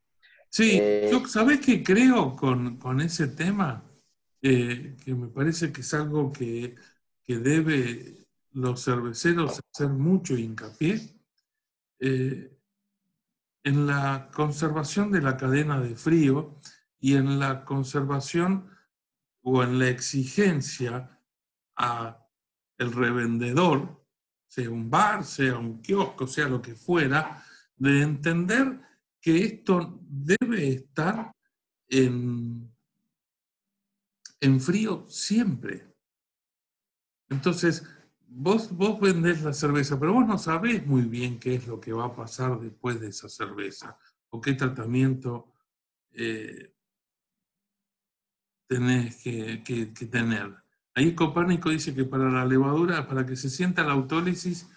Sí, yo, ¿sabés qué creo con ese tema? Que me parece que es algo que debe los cerveceros hacer mucho hincapié. En la conservación de la cadena de frío y en la conservación o en la exigencia a el revendedor, sea un bar, sea un kiosco, sea lo que fuera, de entender que esto debe estar en frío siempre. Entonces, vos vendés la cerveza, pero vos no sabés muy bien qué es lo que va a pasar después de esa cerveza o qué tratamiento tenés que tener. Ahí Copérnico dice que para la levadura, para que se sienta la autólisis,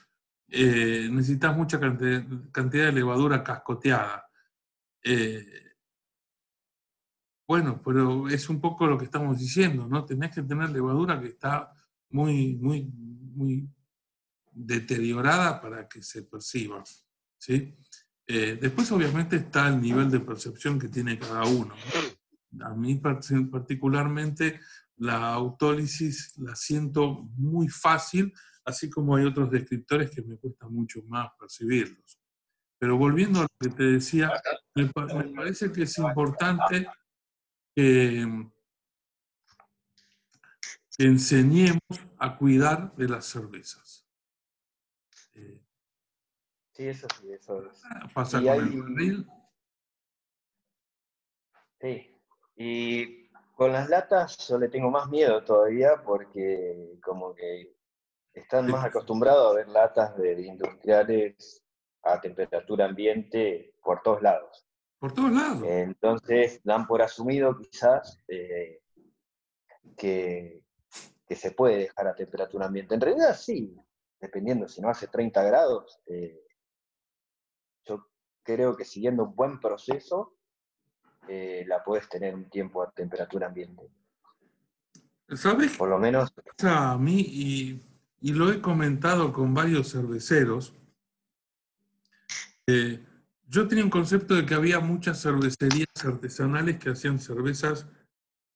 necesitas mucha cantidad de levadura cascoteada. Bueno, pero es un poco lo que estamos diciendo, ¿no? Tenés que tener levadura que está muy deteriorada para que se perciba, ¿sí? Después, obviamente, está el nivel de percepción que tiene cada uno. A mí particularmente la autólisis la siento muy fácil, así como hay otros descriptores que me cuesta mucho más percibirlos. Pero volviendo a lo que te decía, me parece que es importante que enseñemos a cuidar de las cervezas. Sí, eso sí, eso es. Pasa Y con el hay, barril. sí, y con las latas yo le tengo más miedo todavía porque como que están más acostumbrados a ver latas de industriales a temperatura ambiente por todos lados. Por todos lados. Entonces dan por asumido quizás que, que se puede dejar a temperatura ambiente. En realidad sí, dependiendo, si no hace 30 grados, yo creo que siguiendo un buen proceso la puedes tener un tiempo a temperatura ambiente. ¿Sabes qué Por lo menos, pasa a mí? Y lo he comentado con varios cerveceros. Yo tenía un concepto de que había muchas cervecerías artesanales que hacían cervezas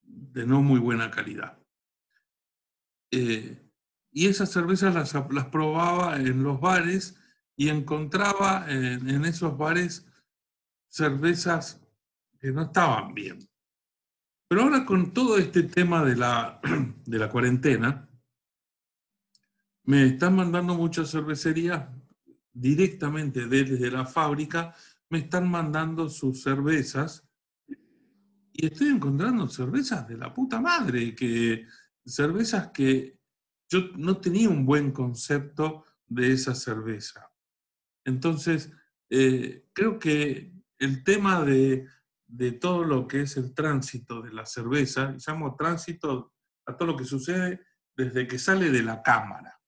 de no muy buena calidad. Y esas cervezas las probaba en los bares y encontraba en esos bares cervezas que no estaban bien. Pero ahora con todo este tema de la cuarentena, me están mandando muchas cervecerías directamente desde la fábrica, me están mandando sus cervezas y estoy encontrando cervezas de la puta madre, cervezas que yo no tenía un buen concepto de esa cerveza. Entonces, creo que el tema de todo lo que es el tránsito de la cerveza, llamo tránsito a todo lo que sucede desde que sale de la cámara,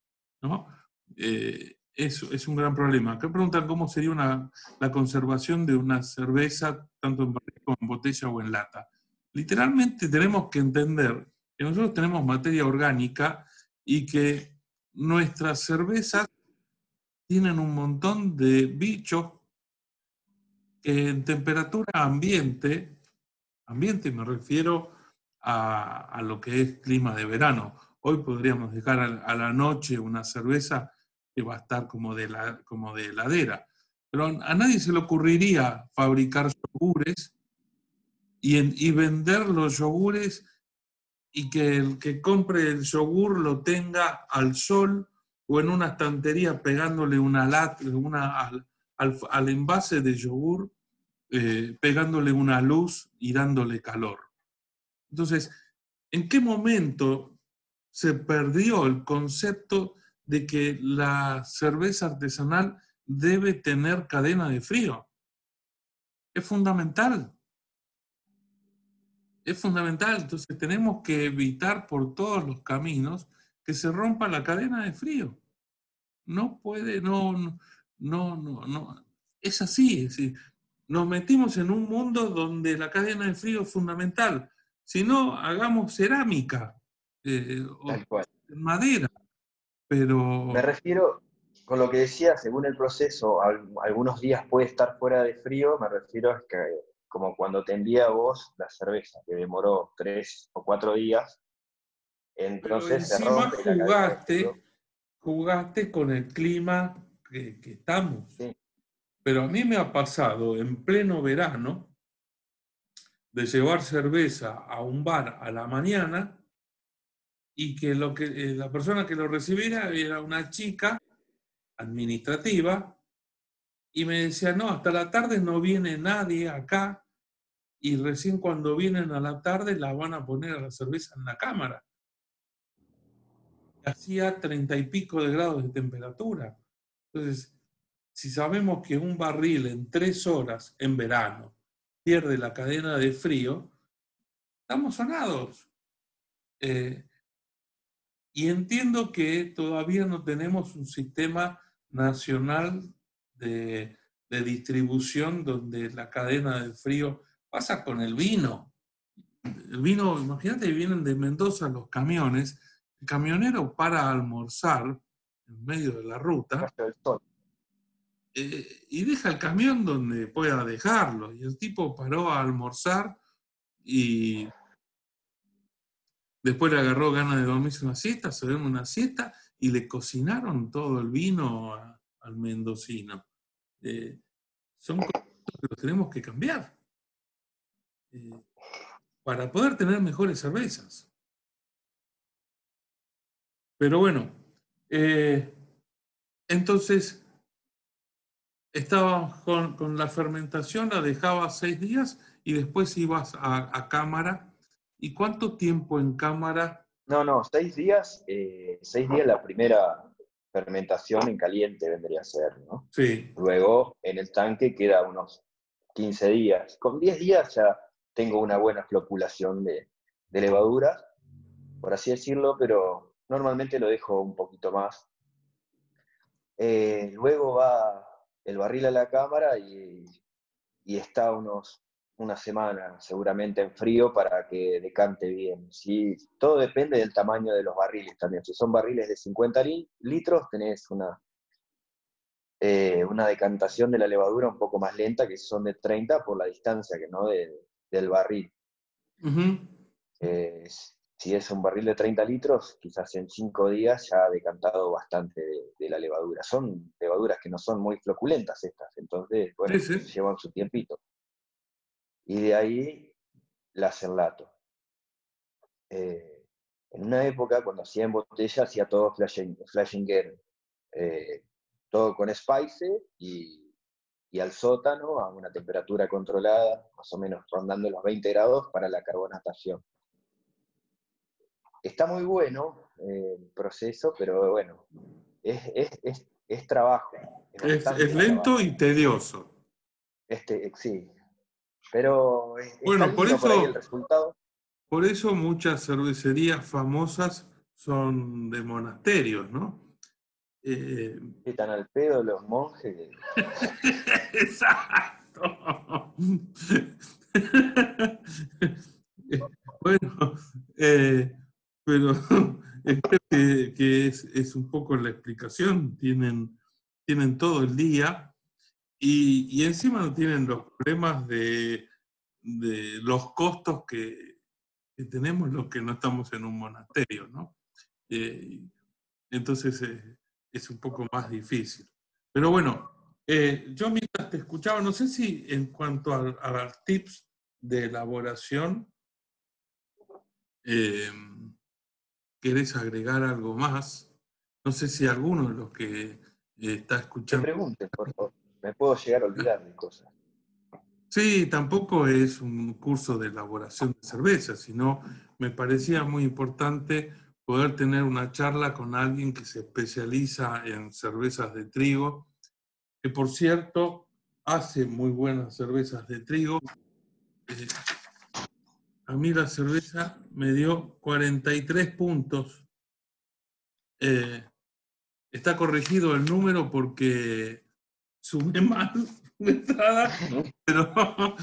¿no? Es un gran problema. Acá preguntan cómo sería la conservación de una cerveza, tanto en barril como en botella o en lata. Literalmente tenemos que entender que nosotros tenemos materia orgánica y que nuestras cervezas tienen un montón de bichos que en temperatura ambiente me refiero a lo que es clima de verano. Hoy podríamos dejar a la noche una cerveza que va a estar como de heladera. Pero a nadie se le ocurriría fabricar yogures y vender los yogures y que el que compre el yogur lo tenga al sol o en una estantería pegándole una lata, al envase de yogur, pegándole una luz y dándole calor. Entonces, ¿en qué momento se perdió el concepto de que la cerveza artesanal debe tener cadena de frío? Es fundamental. Es fundamental, entonces tenemos que evitar por todos los caminos que se rompa la cadena de frío. No puede, no. Es así, es decir, nos metimos en un mundo donde la cadena de frío es fundamental. Si no, hagamos cerámica o tal cual. madera, Me pero refiero, con lo que decía, según el proceso, algunos días puede estar fuera de frío, me refiero a que como cuando te envía a vos la cerveza, que demoró 3 o 4 días, entonces se encima rompe la cadena de frío. jugaste con el clima que estamos. Sí, Pero a mí me ha pasado en pleno verano de llevar cerveza a un bar a la mañana y que, la persona que lo recibiera era una chica administrativa y me decía, no, hasta la tarde no viene nadie acá y recién cuando vienen a la tarde la van a poner a la cerveza en la cámara. Hacía 30 y pico de grados de temperatura. Entonces, si sabemos que un barril en 3 horas en verano pierde la cadena de frío, estamos sonados. Y entiendo que todavía no tenemos un sistema nacional de distribución donde la cadena de frío pasa con el vino. El vino, imagínate que vienen de Mendoza los camiones, el camionero para a almorzar en medio de la ruta Rayo del Sol. y deja el camión donde pueda dejarlo. Y el tipo paró a almorzar y después le agarró ganas de dormirse una siesta, se duerme una siesta y le cocinaron todo el vino al mendocino. son conceptos que los tenemos que cambiar para poder tener mejores cervezas. Pero bueno, entonces estabas con la fermentación, la dejabas 6 días y después ibas a cámara. ¿Y cuánto tiempo en cámara? No, 6 días, 6 días la primera fermentación en caliente vendría a ser, ¿no? Sí. Luego en el tanque queda unos 15 días. Con 10 días ya tengo una buena floculación de levaduras, por así decirlo, pero normalmente lo dejo un poquito más. Luego va el barril a la cámara y está una semana seguramente en frío para que decante bien. ¿Sí? Todo depende del tamaño de los barriles también. Si son barriles de 50 litros, tenés una decantación de la levadura un poco más lenta, que son de 30 por la distancia que no del barril. Uh-huh. Si es un barril de 30 litros, quizás en 5 días ya ha decantado bastante de la levadura. Son levaduras que no son muy floculentas estas, entonces, bueno, Sí, sí. llevan su tiempito. Y de ahí la cerlato. En una época, cuando hacía en botella, hacía todo flashinger, todo con spice y al sótano a una temperatura controlada, más o menos rondando los 20 grados para la carbonatación. Está muy bueno el proceso, pero bueno, es trabajo, es Es bastante lento trabajo. y tedioso. Sí, pero está Bueno, lindo por ahí el resultado. por eso muchas cervecerías famosas son de monasterios, ¿no? Están al pedo los monjes. Exacto. Bueno, pero creo que es un poco la explicación. Tienen todo el día y encima no tienen los problemas de los costos que tenemos los que no estamos en un monasterio, ¿no? Eh, entonces es un poco más difícil. Pero bueno, yo mientras te escuchaba, no sé si en cuanto a los tips de elaboración, eh, querés agregar algo más. No sé si alguno de los que está Que escuchando. pregunten, por favor. Me puedo llegar a olvidar de cosas. Sí, tampoco es un curso de elaboración de cerveza, sino me parecía muy importante poder tener una charla con alguien que se especializa en cervezas de trigo, que por cierto hace muy buenas cervezas de trigo. Eh, a mí la cerveza me dio 43 puntos. Eh, está corregido el número porque sumé mal de entrada, pero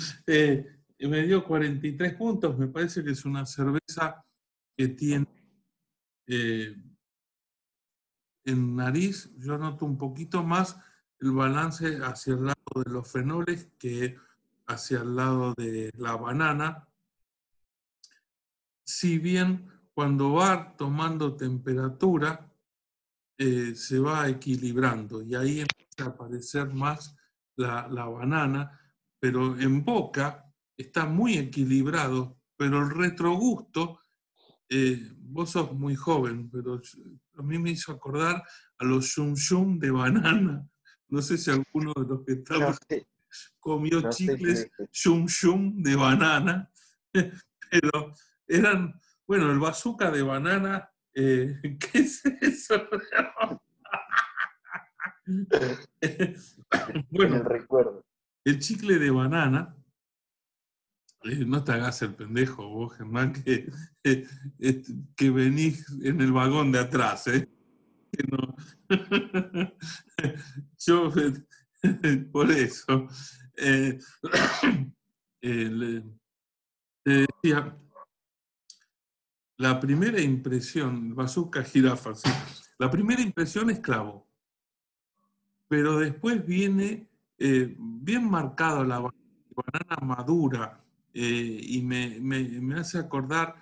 me dio 43 puntos. Me parece que es una cerveza que tiene en nariz, yo noto un poquito más el balance hacia el lado de los fenoles que hacia el lado de la banana. Si bien cuando va tomando temperatura, se va equilibrando y ahí empieza a aparecer más la banana, pero en boca está muy equilibrado, pero el retrogusto, vos sos muy joven, pero a mí me hizo acordar a los yum yum de banana. No sé si alguno de los que está No sé, comió no sé qué chicles es esto. yum yum de banana, pero eran, bueno, el bazooka de banana, ¿qué es eso? En el Bueno, recuerdo. el chicle de banana, no te hagas el pendejo vos, Germán, que venís en el vagón de atrás, ¿eh? Que no. Yo, por eso, eh, te decía, la primera impresión, bazooka jirafa, sí. La primera impresión es clavo, pero después viene bien marcado la banana madura y me hace acordar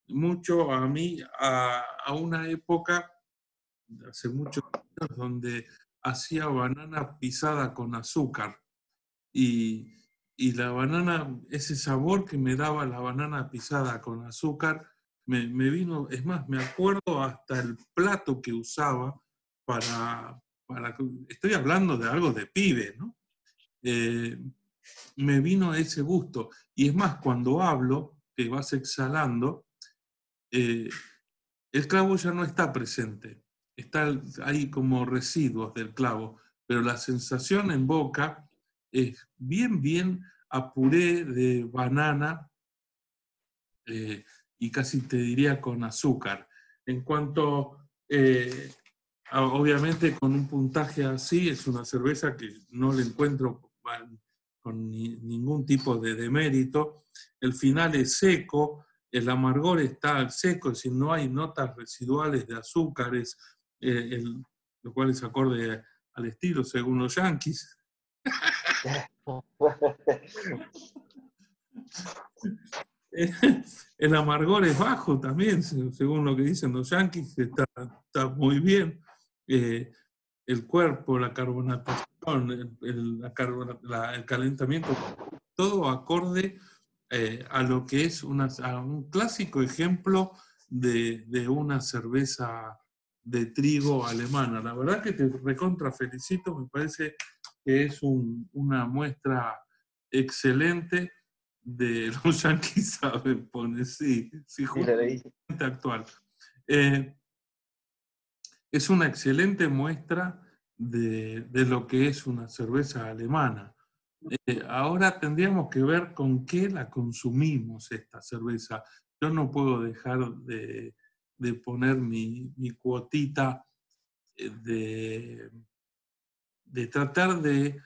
mucho a mí a una época, hace muchos años, donde hacía banana pisada con azúcar y, y la banana, ese sabor que me daba la banana pisada con azúcar, me vino, es más, me acuerdo hasta el plato que usaba para estoy hablando de algo de pibe, ¿no? Eh, me vino ese gusto. Y es más, cuando hablo, que vas exhalando, eh, el clavo ya no está presente. Hay como residuos del clavo, pero la sensación en boca es bien a puré de banana y casi te diría con azúcar. En cuanto, obviamente con un puntaje así, es una cerveza que no le encuentro con ningún tipo de demérito. El final es seco, el amargor está seco, es decir, no hay notas residuales de azúcares, lo cual es acorde al estilo según los yanquis. El amargor es bajo también, según lo que dicen los yanquis, está muy bien. El cuerpo, la carbonatación, el calentamiento, todo acorde a lo que es a un clásico ejemplo de una cerveza de trigo alemana. La verdad que te recontra felicito, me parece que es una muestra excelente de los yanquis saben poner, sí, Sí, lo leí. justamente actual. Eh, es una excelente muestra de lo que es una cerveza alemana. Ahora tendríamos que ver con qué la consumimos esta cerveza. Yo no puedo dejar de poner mi cuotita de, de tratar de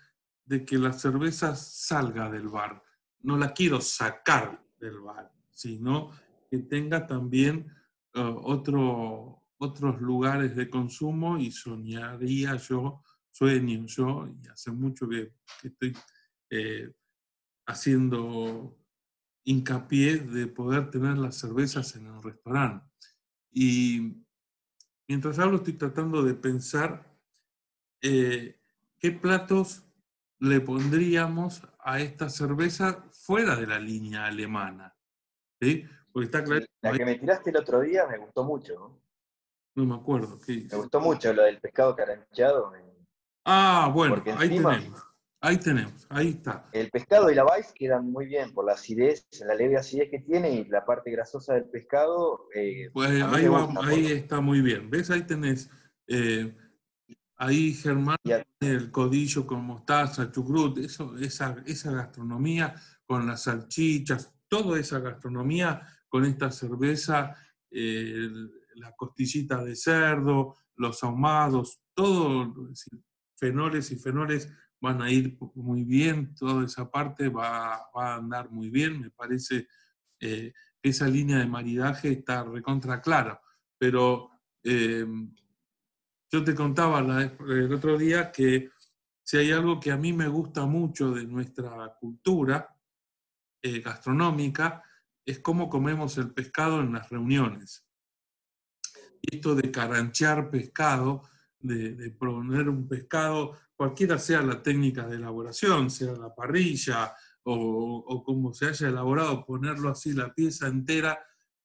que la cerveza salga del bar. No la quiero sacar del bar, sino que tenga también otros lugares de consumo y sueño yo, y hace mucho que estoy eh, haciendo hincapié de poder tener las cervezas en el restaurante. Y mientras hablo estoy tratando de pensar qué platos le pondríamos a esta cerveza fuera de la línea alemana. ¿Sí? Porque está claro, La que me tiraste el otro día me gustó mucho, ¿no? no me acuerdo. Me gustó mucho lo del pescado carancheado, Ah, bueno, porque encima ahí está. el pescado y la Weiss quedan muy bien por la acidez, la leve acidez que tiene y la parte grasosa del pescado, Pues a mí me gusta. ahí está muy bien. ¿Ves? Ahí tenés, ahí Germán Y a- tiene el codillo con mostaza, chucrut, esa gastronomía con las salchichas, toda esa gastronomía con esta cerveza, la costillita de cerdo, los ahumados, todo, es decir, fenoles y fenoles van a ir muy bien, toda esa parte va a andar muy bien, me parece que esa línea de maridaje está recontra clara, pero yo te contaba el otro día que si hay algo que a mí me gusta mucho de nuestra cultura gastronómica, es cómo comemos el pescado en las reuniones. Y esto de caranchear pescado, de poner un pescado, cualquiera sea la técnica de elaboración, sea la parrilla o como se haya elaborado, ponerlo así, la pieza entera,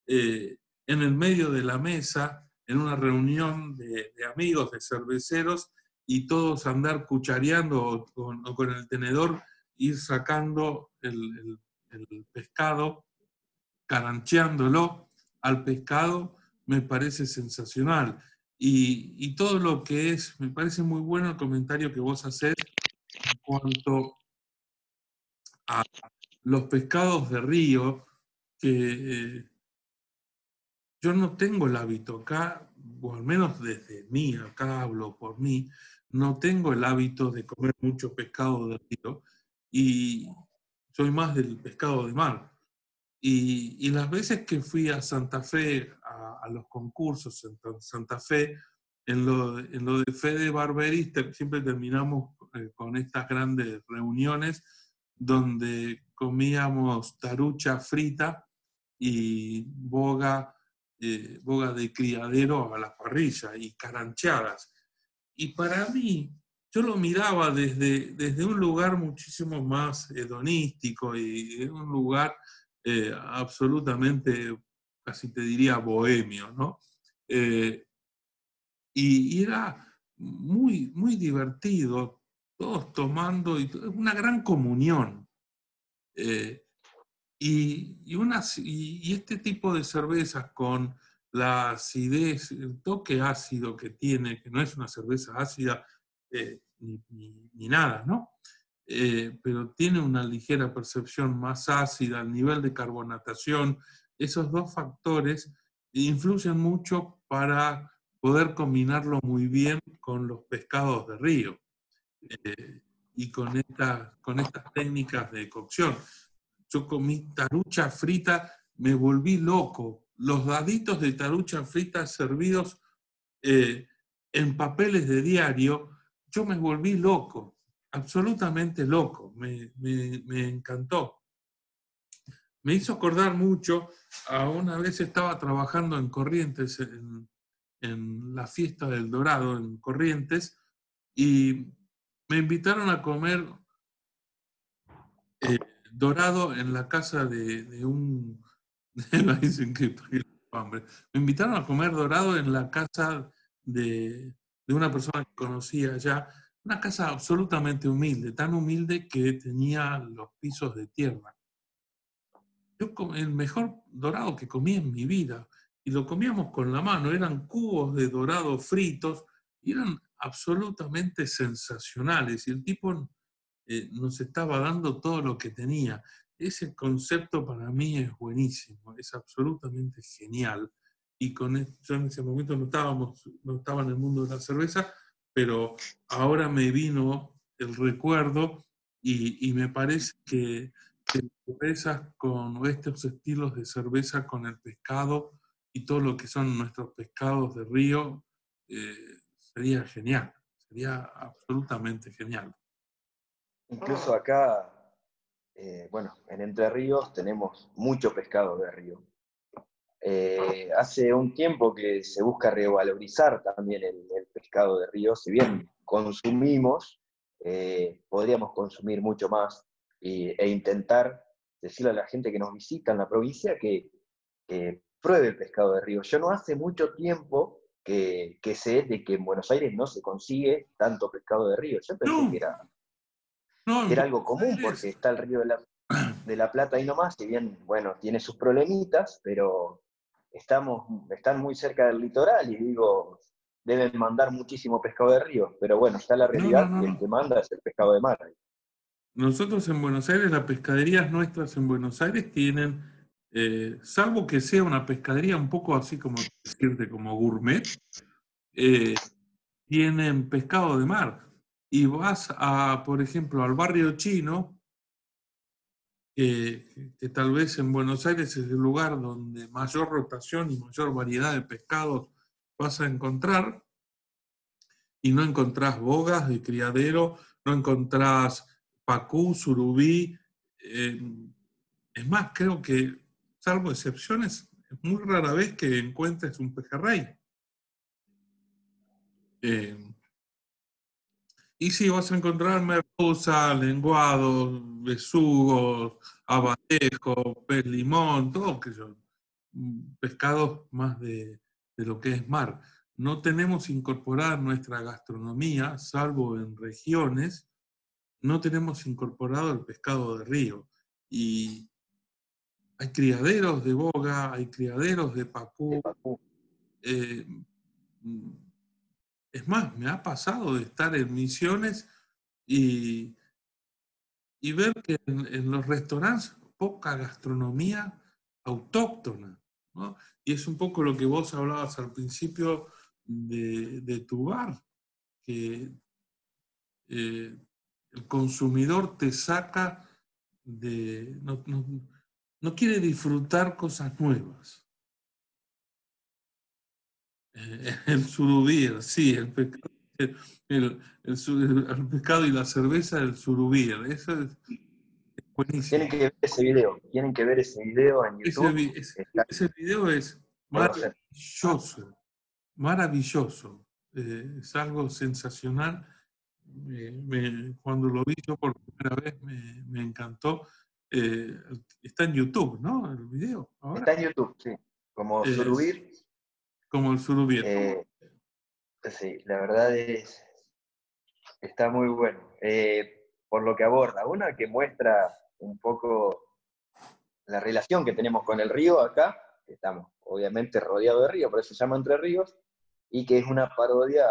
en el medio de la mesa, en una reunión de amigos, de cerveceros, y todos andar cuchareando o con el tenedor, ir sacando el pescado, carancheándolo al pescado, me parece sensacional. Y todo lo que es, me parece muy bueno el comentario que vos hacés en cuanto a los pescados de río, que yo no tengo el hábito acá, o al menos desde mí, acá hablo por mí, no tengo el hábito de comer mucho pescado de río y soy más del pescado de mar. Y las veces que fui a Santa Fe, a los concursos en Santa Fe, en lo de Fede Barberis, siempre terminamos con estas grandes reuniones donde comíamos tarucha frita y boga de criadero a la parrilla y carancheadas. Y para mí, yo lo miraba desde un lugar muchísimo más hedonístico y un lugar absolutamente, casi te diría, bohemio, ¿no? Y era muy, muy divertido, todos tomando, una gran comunión. Eh, y este tipo de cervezas con la acidez, el toque ácido que tiene, que no es una cerveza ácida ni nada, ¿no? Pero tiene una ligera percepción más ácida, el nivel de carbonatación, esos dos factores influyen mucho para poder combinarlo muy bien con los pescados de río y con estas técnicas de cocción. Yo comí tarucha frita, me volví loco. Los daditos de tarucha frita servidos en papeles de diario, yo me volví loco, absolutamente loco, me encantó. Me hizo acordar mucho a una vez estaba trabajando en Corrientes, en la fiesta del Dorado, en Corrientes, y me invitaron a comer dorado en la casa de un... me dicen que hambre. Me invitaron a comer dorado en la casa de una persona que conocía allá, una casa absolutamente humilde, tan humilde que tenía los pisos de tierra. Yo comí el mejor dorado que comí en mi vida, y lo comíamos con la mano, eran cubos de dorado fritos, y eran absolutamente sensacionales, y el tipo nos estaba dando todo lo que tenía. Ese concepto para mí es buenísimo, es absolutamente genial. Y yo en ese momento no estaba en el mundo de la cerveza, pero ahora me vino el recuerdo y me parece que cervezas con estos estilos de cerveza con el pescado y todo lo que son nuestros pescados de río, sería genial, sería absolutamente genial. Incluso acá, bueno, en Entre Ríos tenemos mucho pescado de río. Hace un tiempo que se busca revalorizar también el pescado de río, si bien consumimos, podríamos consumir mucho más e intentar decirle a la gente que nos visita en la provincia que pruebe el pescado de río. Yo no hace mucho tiempo que sé de que en Buenos Aires no se consigue tanto pescado de río. Yo pensé No, que no, en era algo Buenos común porque Aires, está el río de la Plata ahí nomás, si bien, bueno, tiene sus problemitas, pero están muy cerca del litoral y digo, deben mandar muchísimo pescado de río, pero bueno, está la no, no, realidad no, y el no. que manda es el pescado de mar. Nosotros en Buenos Aires, las pescaderías nuestras en Buenos Aires tienen, salvo que sea una pescadería un poco así como decirte, como gourmet, eh, tienen pescado de mar. Y vas a, por ejemplo, al barrio chino, que tal vez en Buenos Aires es el lugar donde mayor rotación y mayor variedad de pescados vas a encontrar, y no encontrás bogas de criadero, no encontrás pacú, surubí. eh, es más, creo que, salvo excepciones, es muy rara vez que encuentres un pejerrey. Eh, y sí, vas a encontrar merluza, lenguados, besugos, abadejo, pez limón, todo que son pescados más de lo que es mar. No tenemos incorporada en nuestra gastronomía, salvo en regiones, no tenemos incorporado el pescado de río. Y hay criaderos de boga, hay criaderos de De pacú. Pacú. eh, es más, me ha pasado de estar en Misiones y, y ver que en los restaurantes poca gastronomía autóctona, ¿no? Y es un poco lo que vos hablabas al principio de tu bar, que el consumidor te saca de... no quiere disfrutar cosas nuevas. El surubí, sí, el pescado, el pescado y la cerveza, el surubí, eso es buenísimo. Tienen que ver ese video en Ese, YouTube. Está ese video es conocer. maravilloso, maravilloso. Es algo sensacional cuando lo vi yo por primera vez me encantó. Está en YouTube, ¿no? El video ahora. Está en YouTube, sí. Como Surubir. Como el Surubir. Sí, la verdad está muy bueno. Por lo que aborda, una que muestra un poco la relación que tenemos con el río acá, que estamos obviamente rodeados de río, por eso se llama Entre Ríos, y que es una parodia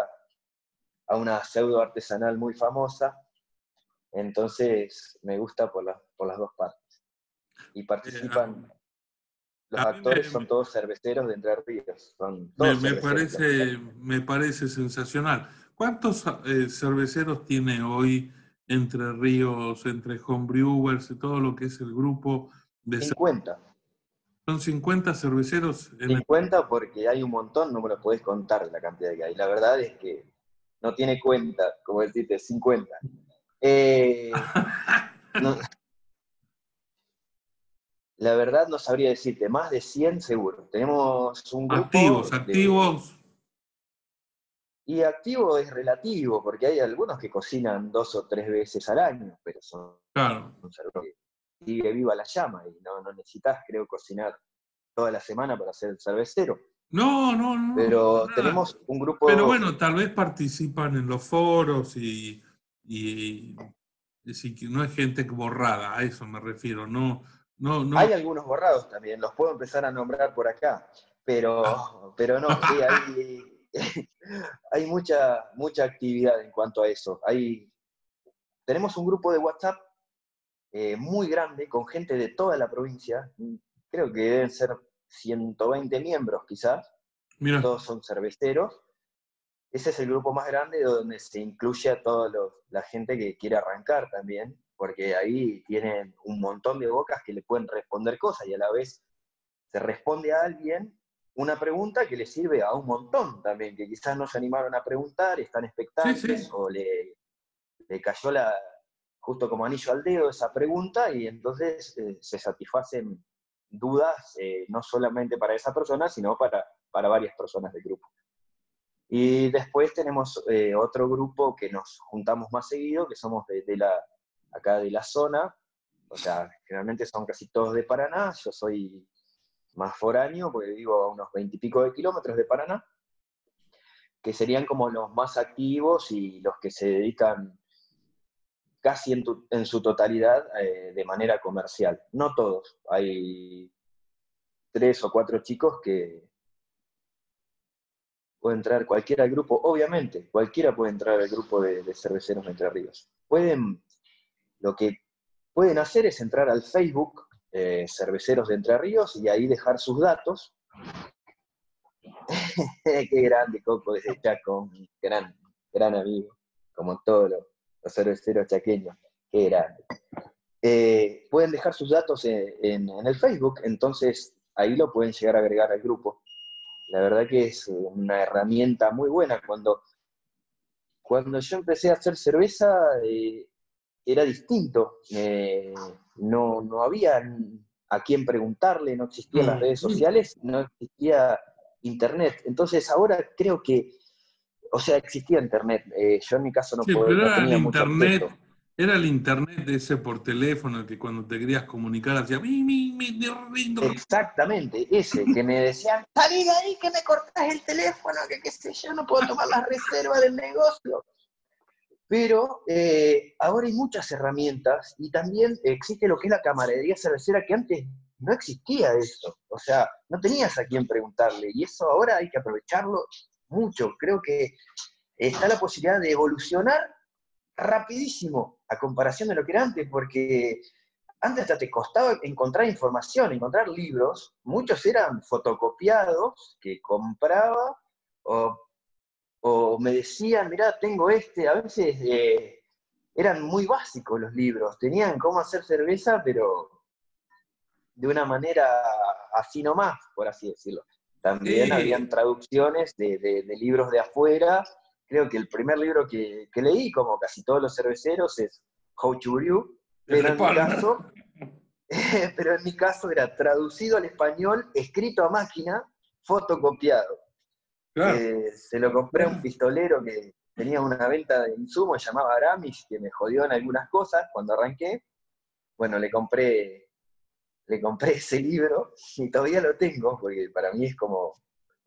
a una pseudo artesanal muy famosa. Entonces me gusta por las dos partes. Y participan, los actores son todos cerveceros de Entre Ríos, son todos cerveceros. Me parece sensacional. ¿Cuántos cerveceros tiene hoy Entre Ríos, entre homebrewers y todo lo que es el grupo de 50. Son 50 cerveceros. 50 porque hay un montón, no me lo podés contar la cantidad que hay. La verdad es que no tiene cuenta, como decirte, 50. No, la verdad no sabría decirte, más de 100 seguro. Tenemos un grupo activos. Y activo es relativo, porque hay algunos que cocinan 2 o 3 veces al año, pero son un cervecero que sigue viva la llama y no necesitas, creo, cocinar toda la semana para ser el cervecero. No. Pero tenemos un grupo... Pero bueno, tal vez participan en los foros y no es gente borrada, a eso me refiero. No. Hay algunos borrados también, los puedo empezar a nombrar por acá, pero no, hay mucha actividad en cuanto a eso. Tenemos un grupo de WhatsApp muy grande, con gente de toda la provincia, creo que deben ser 120 miembros quizás, Mira. Todos son cerveceros. Ese es el grupo más grande donde se incluye a toda la gente que quiere arrancar también, porque ahí tienen un montón de bocas que le pueden responder cosas y a la vez se responde a alguien una pregunta que le sirve a un montón también, que quizás no se animaron a preguntar, están expectantes, o le cayó justo como anillo al dedo esa pregunta y entonces se satisfacen dudas no solamente para esa persona, sino para varias personas del grupo. Y después tenemos otro grupo que nos juntamos más seguido, que somos acá de la zona, o sea, generalmente son casi todos de Paraná, yo soy más foráneo, porque vivo a unos 20 y pico de kilómetros de Paraná, que serían como los más activos y los que se dedican casi en su totalidad de manera comercial. No todos, hay 3 o 4 chicos que puede entrar cualquiera al grupo, obviamente, cualquiera puede entrar al grupo de cerveceros de Entre Ríos. Lo que pueden hacer es entrar al Facebook Cerveceros de Entre Ríos y ahí dejar sus datos. Qué grande, Coco, desde Chaco, gran amigo, como todos los cerveceros chaqueños, qué grande. Pueden dejar sus datos en el Facebook, entonces ahí lo pueden llegar a agregar al grupo. La verdad que es una herramienta muy buena. Cuando yo empecé a hacer cerveza era distinto. No había a quién preguntarle, no existían las redes sociales, no existía internet. Entonces ahora creo que, o sea, existía internet. Yo en mi caso no tenía mucho acceso. Era el internet ese por teléfono que cuando te querías comunicar hacía... Exactamente, ese, que me decían, salí de ahí que me cortás el teléfono, que qué sé yo, no puedo tomar las reservas del negocio. Pero ahora hay muchas herramientas y también existe lo que es la camaradería cervecera, que antes no existía eso. O sea, no tenías a quién preguntarle y eso ahora hay que aprovecharlo mucho. Creo que está la posibilidad de evolucionar rapidísimo a comparación de lo que era antes, porque antes hasta te costaba encontrar información, encontrar libros, muchos eran fotocopiados que compraba o me decían, mirá, tengo a veces eran muy básicos los libros, tenían cómo hacer cerveza, pero de una manera así nomás, por así decirlo. También habían traducciones de libros de afuera. Creo que el primer libro que leí, como casi todos los cerveceros, es How to Brew, pero en mi caso era traducido al español, escrito a máquina, fotocopiado. Claro. Se lo compré a un pistolero que tenía una venta de insumos, se llamaba Aramis, que me jodió en algunas cosas cuando arranqué. Bueno, le compré ese libro y todavía lo tengo, porque para mí es como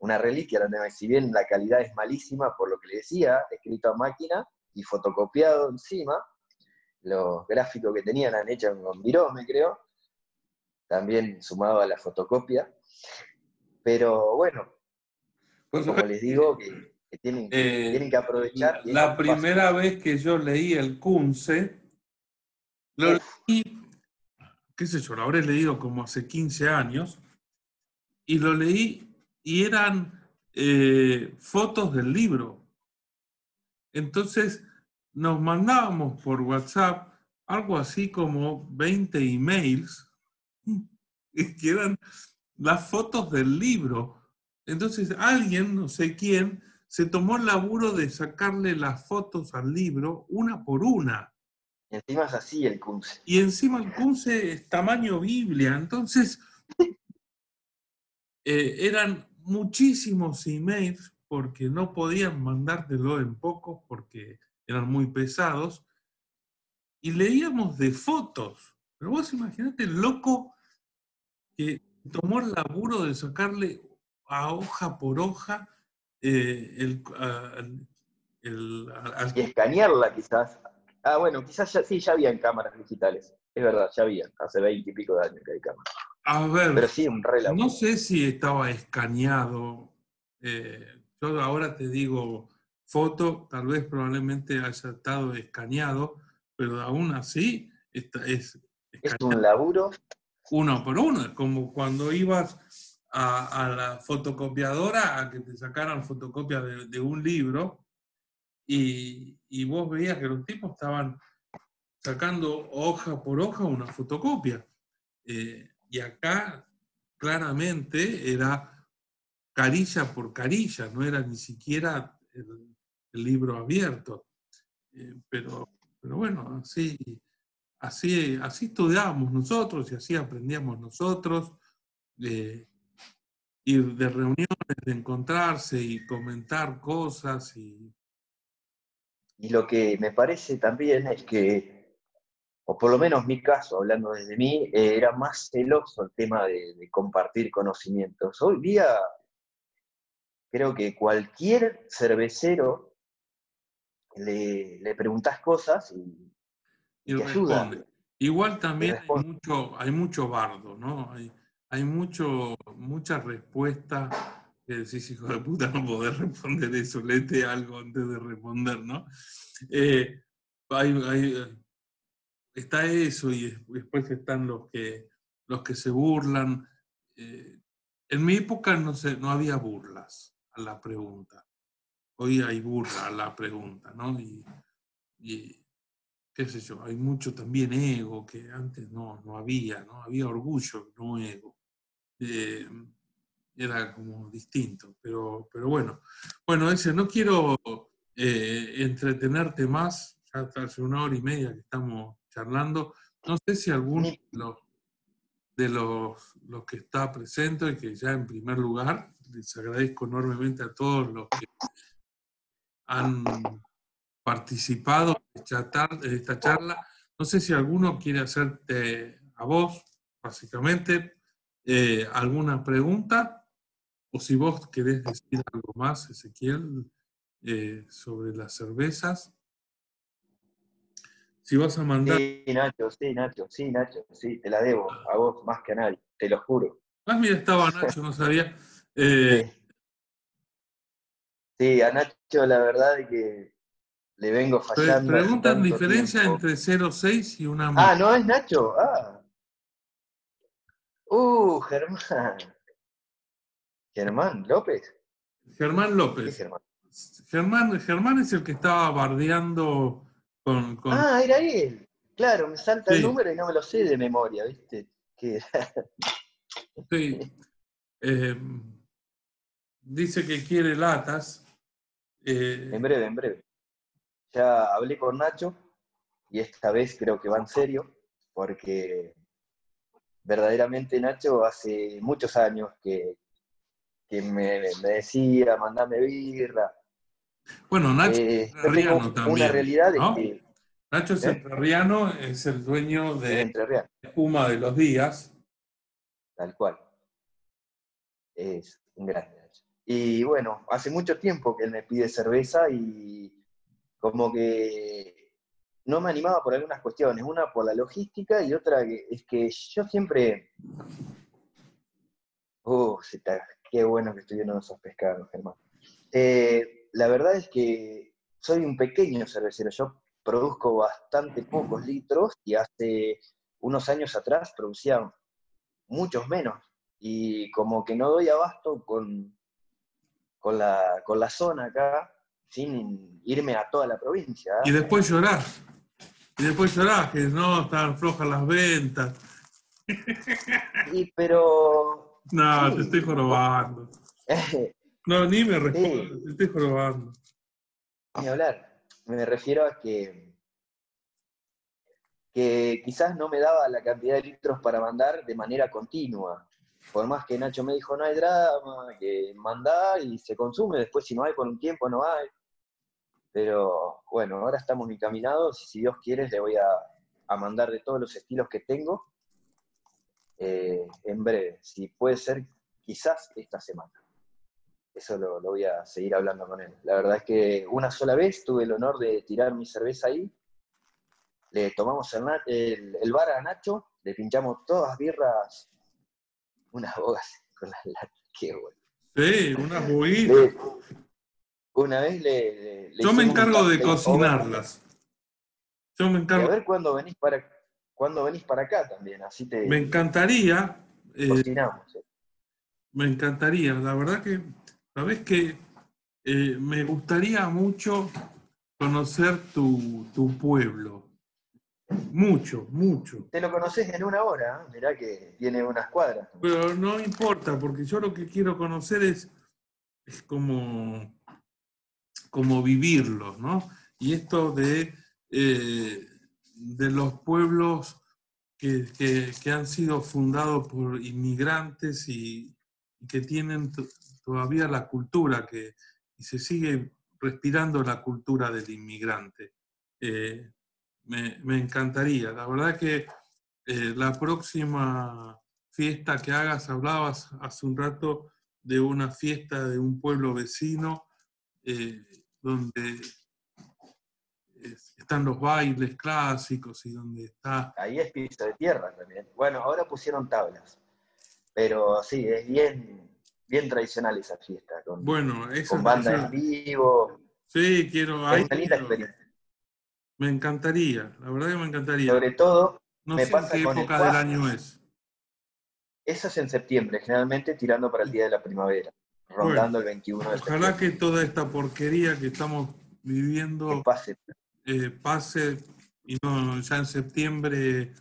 una reliquia, donde si bien la calidad es malísima, por lo que le decía, escrito a máquina y fotocopiado encima, los gráficos que tenían eran hechos con Virome, creo, también sumado a la fotocopia, pero bueno, Pues, como les digo, que tienen que aprovechar y es la muy fácil. primera vez que yo leí el Kunze, lo Uf, leí, qué sé yo, lo habré leído como hace 15 años, y lo leí y eran fotos del libro. Entonces nos mandábamos por WhatsApp algo así como 20 emails que eran las fotos del libro. Entonces alguien, no sé quién, se tomó el laburo de sacarle las fotos al libro una por una. encima es así el Kunze. Y encima el Kunze es tamaño Biblia. Entonces eran muchísimos emails porque no podían mandártelo en pocos porque eran muy pesados. Y leíamos de fotos. Pero vos imaginate el loco que tomó el laburo de sacarle a hoja por hoja Y escanearla quizás. Ah, bueno, quizás ya, sí, ya habían cámaras digitales. Es verdad, ya había. Hace 20 y pico de años que hay cámaras. a ver, Pero sí, un re no laburo. sé si estaba escaneado. Yo ahora te digo foto, tal vez probablemente haya estado escaneado, pero aún así es Es escaneado un laburo. uno por uno. Es como cuando ibas a la fotocopiadora a que te sacaran fotocopia de un libro y vos veías que los tipos estaban sacando hoja por hoja una fotocopia. Y acá claramente era carilla por carilla, no era ni siquiera el libro abierto. Pero bueno, así estudiábamos nosotros y así aprendíamos nosotros. eh, Ir de reuniones, de encontrarse y comentar cosas. Y lo que me parece también es que, o por lo menos mi caso, hablando desde mí, era más celoso el tema de compartir conocimientos. Hoy día creo que cualquier cervecero le preguntás cosas y Y te ayuda, responde. Igual y también responde. hay mucho bardo, ¿no? Hay mucha respuesta que decís, hijo de puta, no podés responder eso, léete algo antes de responder, ¿no? Eh, está eso y después están los que se burlan. Eh, en mi época no había burlas a la pregunta. Hoy hay burla a la pregunta, ¿no? Y qué sé yo, hay mucho también ego que antes no había, ¿no? Había orgullo, no ego. Eh, Era como distinto, pero bueno. Bueno, ese, no quiero entretenerte más, ya está hace 1 hora y media que estamos charlando. No sé si alguno Ni- de los que está presente, y que ya en primer lugar les agradezco enormemente a todos los que han participado de esta charla. No sé si alguno quiere hacerte a vos, básicamente, alguna pregunta, o si vos querés decir algo más, Ezequiel, sobre las cervezas. Si vas a mandar... Sí, Nacho, sí, Nacho, sí, Nacho, sí, te la debo, a vos más que a nadie, te lo juro. Ah, mira, estaba Nacho, no sabía. Eh, Sí, sí, a Nacho la verdad es que le vengo fallando hace Preguntan tanto diferencia tiempo. entre 0,6 y una Ah, mil. ¿no es Nacho? Ah. Germán. ¿Germán López? Germán ¿Qué López. Germán? Germán es el que estaba bardeando con... Ah, era él. Claro, me salta el Sí, número y no me lo sé de memoria, ¿viste? Que sí. Eh, Dice que quiere latas. en Eh, breve, en breve. Ya hablé con Nacho y esta vez creo que va en serio, porque verdaderamente Nacho hace muchos años que me decía, mandame birra, Bueno, Nacho es Yo tengo entrerriano una también, realidad de ¿no? que Nacho es ¿eh? entrerriano, es el dueño Es de Entre Real, Espuma de los Días. tal cual. Es un grande. Y bueno, hace mucho tiempo que él me pide cerveza y como que no me animaba por algunas cuestiones. Una por la logística y otra es que yo siempre... qué bueno que estoy viendo esos pescados, Germán. La verdad es que soy un pequeño cervecero. Yo produzco bastante pocos litros y hace unos años atrás producía muchos menos. Y como que no doy abasto con la zona acá sin irme a toda la provincia. Y ¿Eh? después llorás. Y después llorás, que no, están flojas las ventas. Y pero No, te estoy sí, jorobando. No, ni me respondas, te sí, estoy jorobando. ni hablar. Me refiero a que quizás no me daba la cantidad de litros para mandar de manera continua. Por más que Nacho me dijo, no hay drama, que mandá y se consume, después si no hay por un tiempo no hay. Pero bueno, ahora estamos encaminados y si Dios quiere le voy a mandar de todos los estilos que tengo en breve. Si puede ser, quizás esta semana. Eso lo voy a seguir hablando con él. La verdad es que una sola vez tuve el honor de tirar mi cerveza ahí, le tomamos el bar a Nacho, le pinchamos todas birras, unas bogas con las latas, qué bueno. Sí, unas juguitas. Le, una vez le Yo me hicimos un encargo tap de takeover también. cocinarlas. Yo me Y a encargo, ver cuándo venís para acá también, así me te encantaría, cocinamos. me encantaría. La verdad que, sabes que me gustaría mucho conocer tu pueblo. Mucho, mucho. Te lo conoces en una hora, ¿eh? Mirá que tiene unas cuadras. Pero no importa, porque yo lo que quiero conocer es como vivirlos, ¿no? Y esto de los pueblos que han sido fundados por inmigrantes y que tienen todavía la cultura, y se sigue respirando la cultura del inmigrante. Eh, me encantaría. La verdad que la próxima fiesta que hagas, hablabas hace un rato de una fiesta de un pueblo vecino donde están los bailes clásicos y donde está... Ahí es piso de tierra también. Bueno, ahora pusieron tablas, pero sí, es bien tradicional esa fiesta, Bueno, con banda en vivo. sí, quiero, Es ahí una linda quiero, experiencia. me encantaría, la verdad que me encantaría. Sobre todo, No me sé en pasa qué con el época del Quas. año es. Eso es en septiembre, generalmente tirando para el día de la primavera, Bueno, rondando el 21 de ojalá septiembre. que toda esta porquería que estamos Que viviendo pase. pase y no ya en septiembre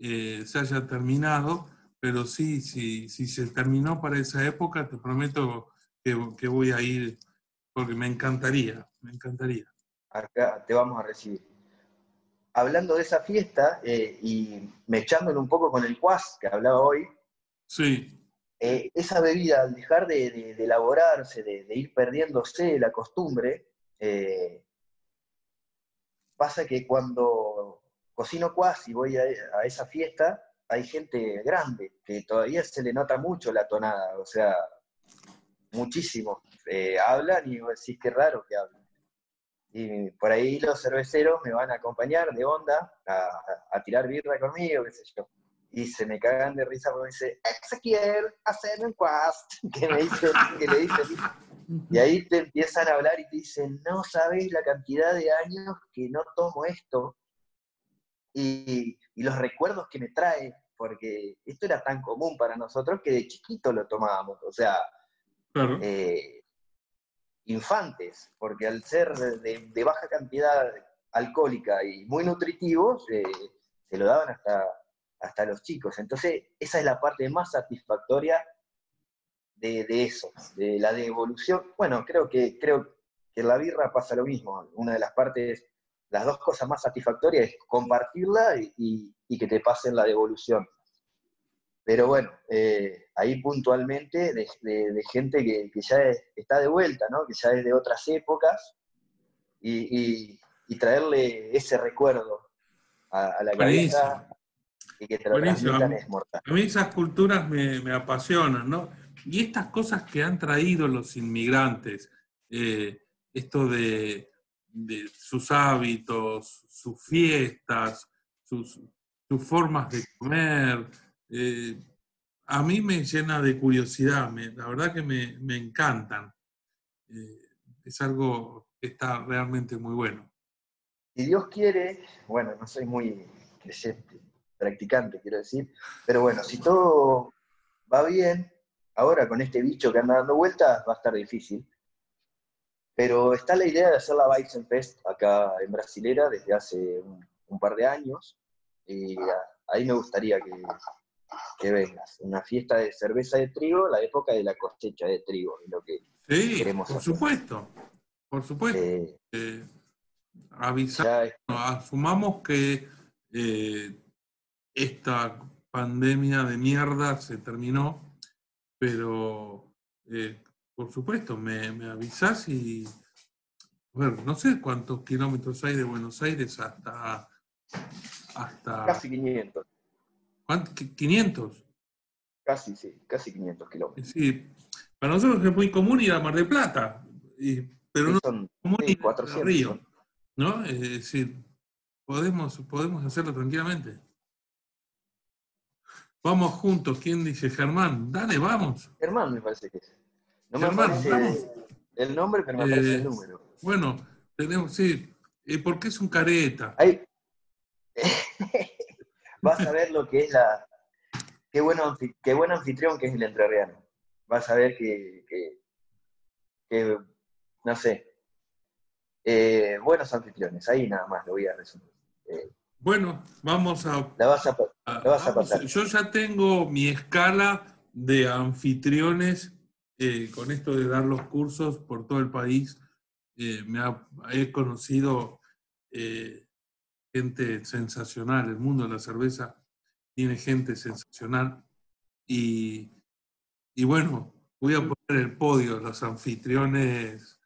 se haya terminado, pero sí, si se terminó para esa época, te prometo que voy a ir, porque me encantaría, me encantaría. Acá te vamos a recibir. Hablando de esa fiesta y mechándolo un poco con el Quas que hablaba hoy, Sí, esa bebida, al dejar de elaborarse, de ir perdiéndose la costumbre, pasa que cuando cocino Quas y voy a esa fiesta, hay gente grande que todavía se le nota mucho la tonada, o sea, muchísimo. Hablan y vos decís qué raro que hablan. Y por ahí los cerveceros me van a acompañar de onda a tirar birra conmigo, qué sé yo. Y se me cagan de risa porque me dice, Ezequiel, haceme un Quas, que le dicen. Y ahí te empiezan a hablar y te dicen, no sabés la cantidad de años que no tomo esto y los recuerdos que me trae, porque esto era tan común para nosotros que de chiquito lo tomábamos, o sea, claro. eh, infantes, porque al ser de baja cantidad alcohólica y muy nutritivos, se lo daban hasta los chicos. Entonces, esa es la parte más satisfactoria de eso, de la devolución. Bueno, creo que en la birra pasa lo mismo. Una de las partes, las dos cosas más satisfactorias es compartirla y que te pasen la devolución. Pero bueno, ahí puntualmente de gente que ya está de vuelta, ¿no? Que ya es de otras épocas, y traerle ese recuerdo a la Buenísimo, cabeza y que te lo buenísimo. transmitan es mortal. A mí esas culturas me apasionan, ¿no? Y estas cosas que han traído los inmigrantes, esto de sus hábitos, sus fiestas, sus formas de comer, eh, a mí me llena de curiosidad, la verdad que me encantan. Eh, es algo que está realmente muy bueno. Si Dios quiere, bueno, no soy muy creyente, practicante, quiero decir, pero bueno, si todo va bien, ahora con este bicho que anda dando vueltas va a estar difícil, pero está la idea de hacer la Weizenfest acá en Brasilera desde hace un par de años, y ahí me gustaría que vengas. Una fiesta de cerveza de trigo, la época de la cosecha de trigo, es lo que Sí, queremos por hacer. supuesto, por supuesto. Eh, Avisar, ya asumamos que esta pandemia de mierda se terminó, pero por supuesto, me avisás y, bueno, no sé cuántos kilómetros hay de Buenos Aires hasta casi 500, ¿cuánto? 500. casi, sí, casi 500 Es kilómetros. decir, para nosotros es muy común ir a Mar del Plata, pero Sí, no es son común sí, ir a Entre 400 Ríos, son. ¿no? Es decir, podemos hacerlo tranquilamente. Vamos juntos, ¿quién dice Germán? Dale, vamos. Germán me parece que es. No me Germán, vamos. aparece el nombre, pero me aparece el Eh, número. bueno, tenemos, sí, porque es un careta. Ahí vas a ver lo que es qué buen anfitrión que es el entrerriano. Vas a ver que no sé, buenos anfitriones, ahí nada más lo voy a resumir. Eh, Bueno, la, vas a, la vas a vamos. pasar. Yo ya tengo mi escala de anfitriones con esto de dar los cursos por todo el país. He conocido eh, gente sensacional. El mundo de la cerveza tiene gente sensacional. Y, y bueno, voy a poner el podio, los anfitriones,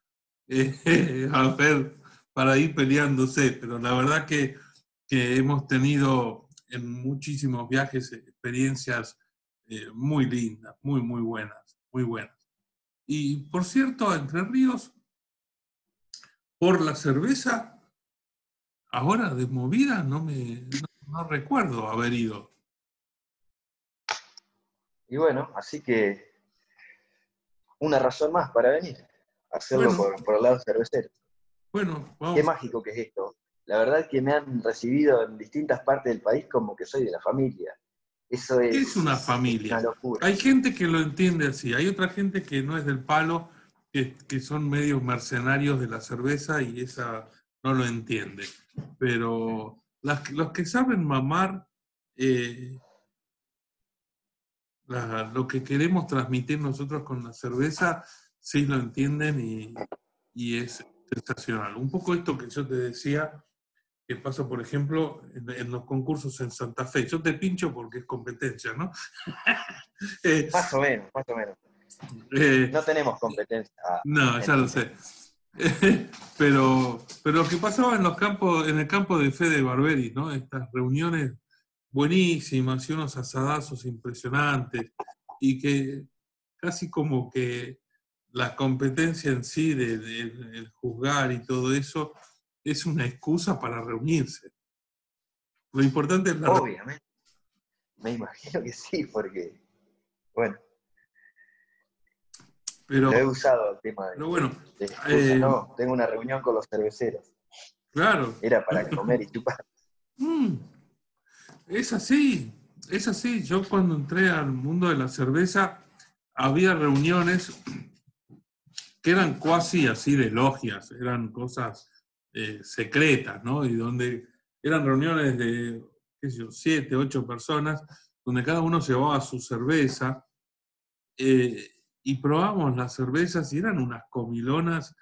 a ver, para ir peleándose, pero la verdad que hemos tenido en muchísimos viajes experiencias muy lindas, muy buenas, muy buenas. Y por cierto, a Entre Ríos, por la cerveza, ahora de movida no recuerdo haber ido. Y bueno, así que una razón más para venir, hacerlo Bueno, por el lado cervecero. bueno, Qué vamos. mágico que es esto. La verdad es que me han recibido en distintas partes del país como que soy de la familia. Eso Es una es una familia. locura. Hay gente que lo entiende así, hay otra gente que no es del palo, que son medios mercenarios de la cerveza y esa no lo entiende. Pero los que saben mamar lo que queremos transmitir nosotros con la cerveza, sí lo entienden y es sensacional. Un poco esto que yo te decía, que pasa, por ejemplo, en los concursos en Santa Fe. Yo te pincho porque es competencia, ¿no? Eh, Más o menos, más o menos. eh, No tenemos competencia no, ya lo en sé. Pero lo que pasaba en los campos, en el campo de Fede Barberis, ¿no? Estas reuniones buenísimas y unos asadazos impresionantes, y que casi como que la competencia en sí el juzgar y todo eso es una excusa para reunirse. Lo importante es la reunión. obviamente, me imagino que sí, porque, bueno, Pero, lo he usado el tema pero bueno, de excusa. eh, No, tengo una reunión con los cerveceros. claro. Era para comer y chupar. Mm, es así, es así. Yo cuando entré al mundo de la cerveza, había reuniones que eran cuasi así de logias, eran cosas secretas, ¿no? Y donde eran reuniones de, qué sé yo, 7, 8 personas, donde cada uno llevaba su cerveza y probamos las cervezas y eran unas comilonas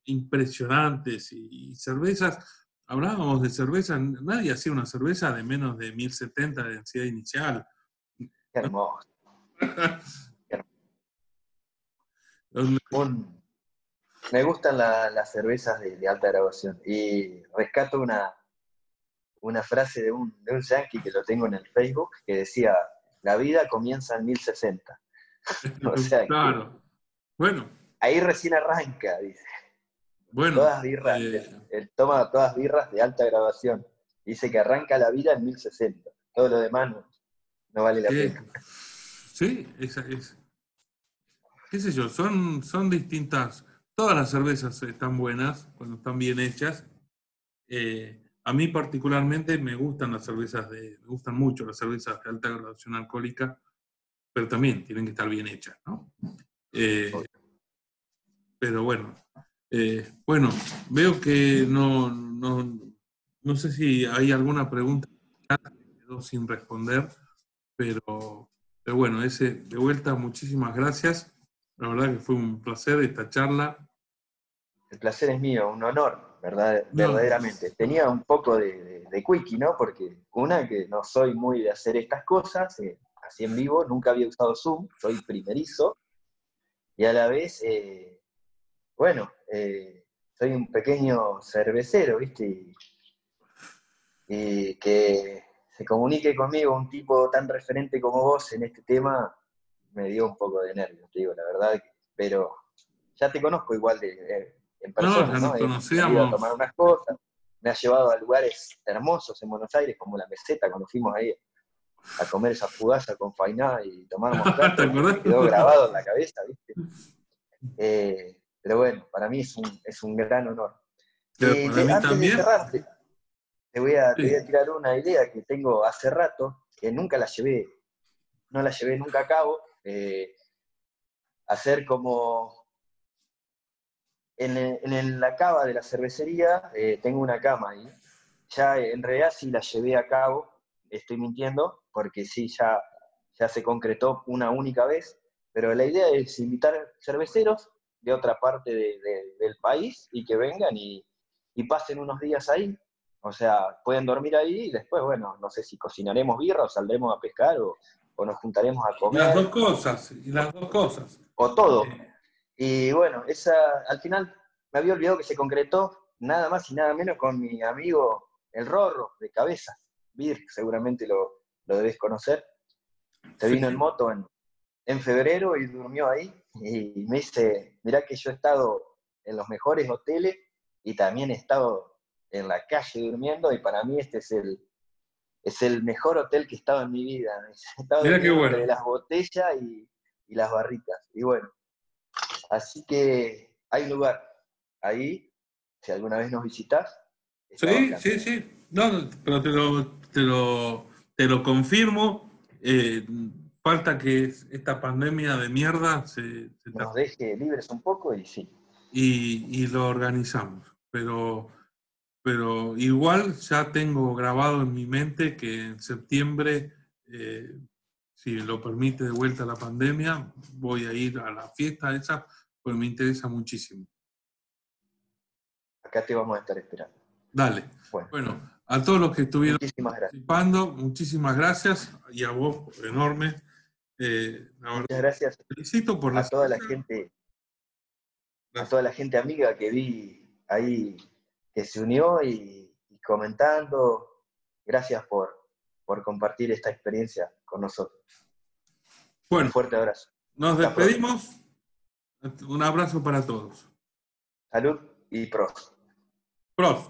impresionantes y cervezas, hablábamos de cerveza, nadie hacía una cerveza de menos de 1070 de densidad inicial. Qué hermoso. Qué hermoso. Donde Un, Me gustan las cervezas de alta graduación. Y rescato una frase de un yankee que lo tengo en el Facebook, que decía, la vida comienza en 1060. O sea que Claro. Bueno, ahí recién arranca, dice. bueno. Todas birras, él toma todas birras de alta graduación. Dice que arranca la vida en 1060. Todo lo demás no vale la pena. Sí, qué sé yo, son distintas. Todas las cervezas están buenas cuando están bien hechas. A mí particularmente me gustan me gustan mucho las cervezas de alta graduación alcohólica, pero también tienen que estar bien hechas, ¿no? Eh, pero bueno, veo que no sé si hay alguna pregunta que quedó sin responder, pero bueno, de vuelta, muchísimas gracias. La verdad que fue un placer esta charla. El placer es mío, un honor, No, verdaderamente. Tenía un poco de quickie, ¿no? Porque una, que no soy muy de hacer estas cosas, así en vivo, nunca había usado Zoom, soy primerizo, y a la vez, soy un pequeño cervecero, ¿viste? Y que se comunique conmigo un tipo tan referente como vos en este tema, me dio un poco de nervios, te digo la verdad, pero ya te conozco igual en persona, ya nos ¿no? Hemos salido a tomar conocíamos. unas cosas, me has llevado a lugares hermosos en Buenos Aires, como la Meseta, cuando fuimos ahí a comer esa fugaza con Fainá y tomar ¿Te moscato, me acordás? quedó grabado en la cabeza, ¿viste? Pero bueno, para mí es un gran honor. Y Para mí antes de también. cerrar, te voy a Sí. tirar una idea que tengo hace rato, que nunca no la llevé nunca a cabo, hacer como en la cava de la cervecería, tengo una cama ahí. Ya en realidad sí la llevé a cabo, estoy mintiendo, porque sí, ya se concretó una única vez, pero la idea es invitar cerveceros de otra parte del país y que vengan y pasen unos días ahí. O sea, pueden dormir ahí y después, bueno, no sé si cocinaremos birra o saldremos a pescar o nos juntaremos a Las dos comer cosas, y las dos cosas. o todo. Y bueno, al final me había olvidado que se concretó nada más y nada menos con mi amigo el Rorro de Cabezas. Bir, seguramente lo debes conocer. Se vino en Sí. moto en febrero y durmió ahí. Y me dice, mirá que yo he estado en los mejores hoteles y también he estado en la calle durmiendo y para mí este es el mejor hotel que he estado en mi vida. He estado Mira qué durmiendo bueno. entre las botellas y las barricas. Y bueno, así que hay lugar ahí, si alguna vez nos visitas, está Sí, bacán. sí, sí. No, no, pero te lo confirmo. Falta que esta pandemia de mierda se Nos tape deje libres un poco y sí. y lo organizamos. Pero igual ya tengo grabado en mi mente que en septiembre, si lo permite de vuelta la pandemia, voy a ir a la fiesta esa, pues me interesa muchísimo. Acá te vamos a estar esperando. Dale. Bueno, Bueno, a todos los que estuvieron muchísimas gracias. participando, muchísimas gracias y a vos, enorme. La verdad, Muchas gracias te felicito por la a toda la cerveza. gente, a Gracias. toda la gente amiga que vi ahí que se unió y comentando. Gracias por compartir esta experiencia con nosotros. Un Bueno, fuerte abrazo. nos Hasta pronto. despedimos. Un abrazo para todos. Salud y pros. Prof.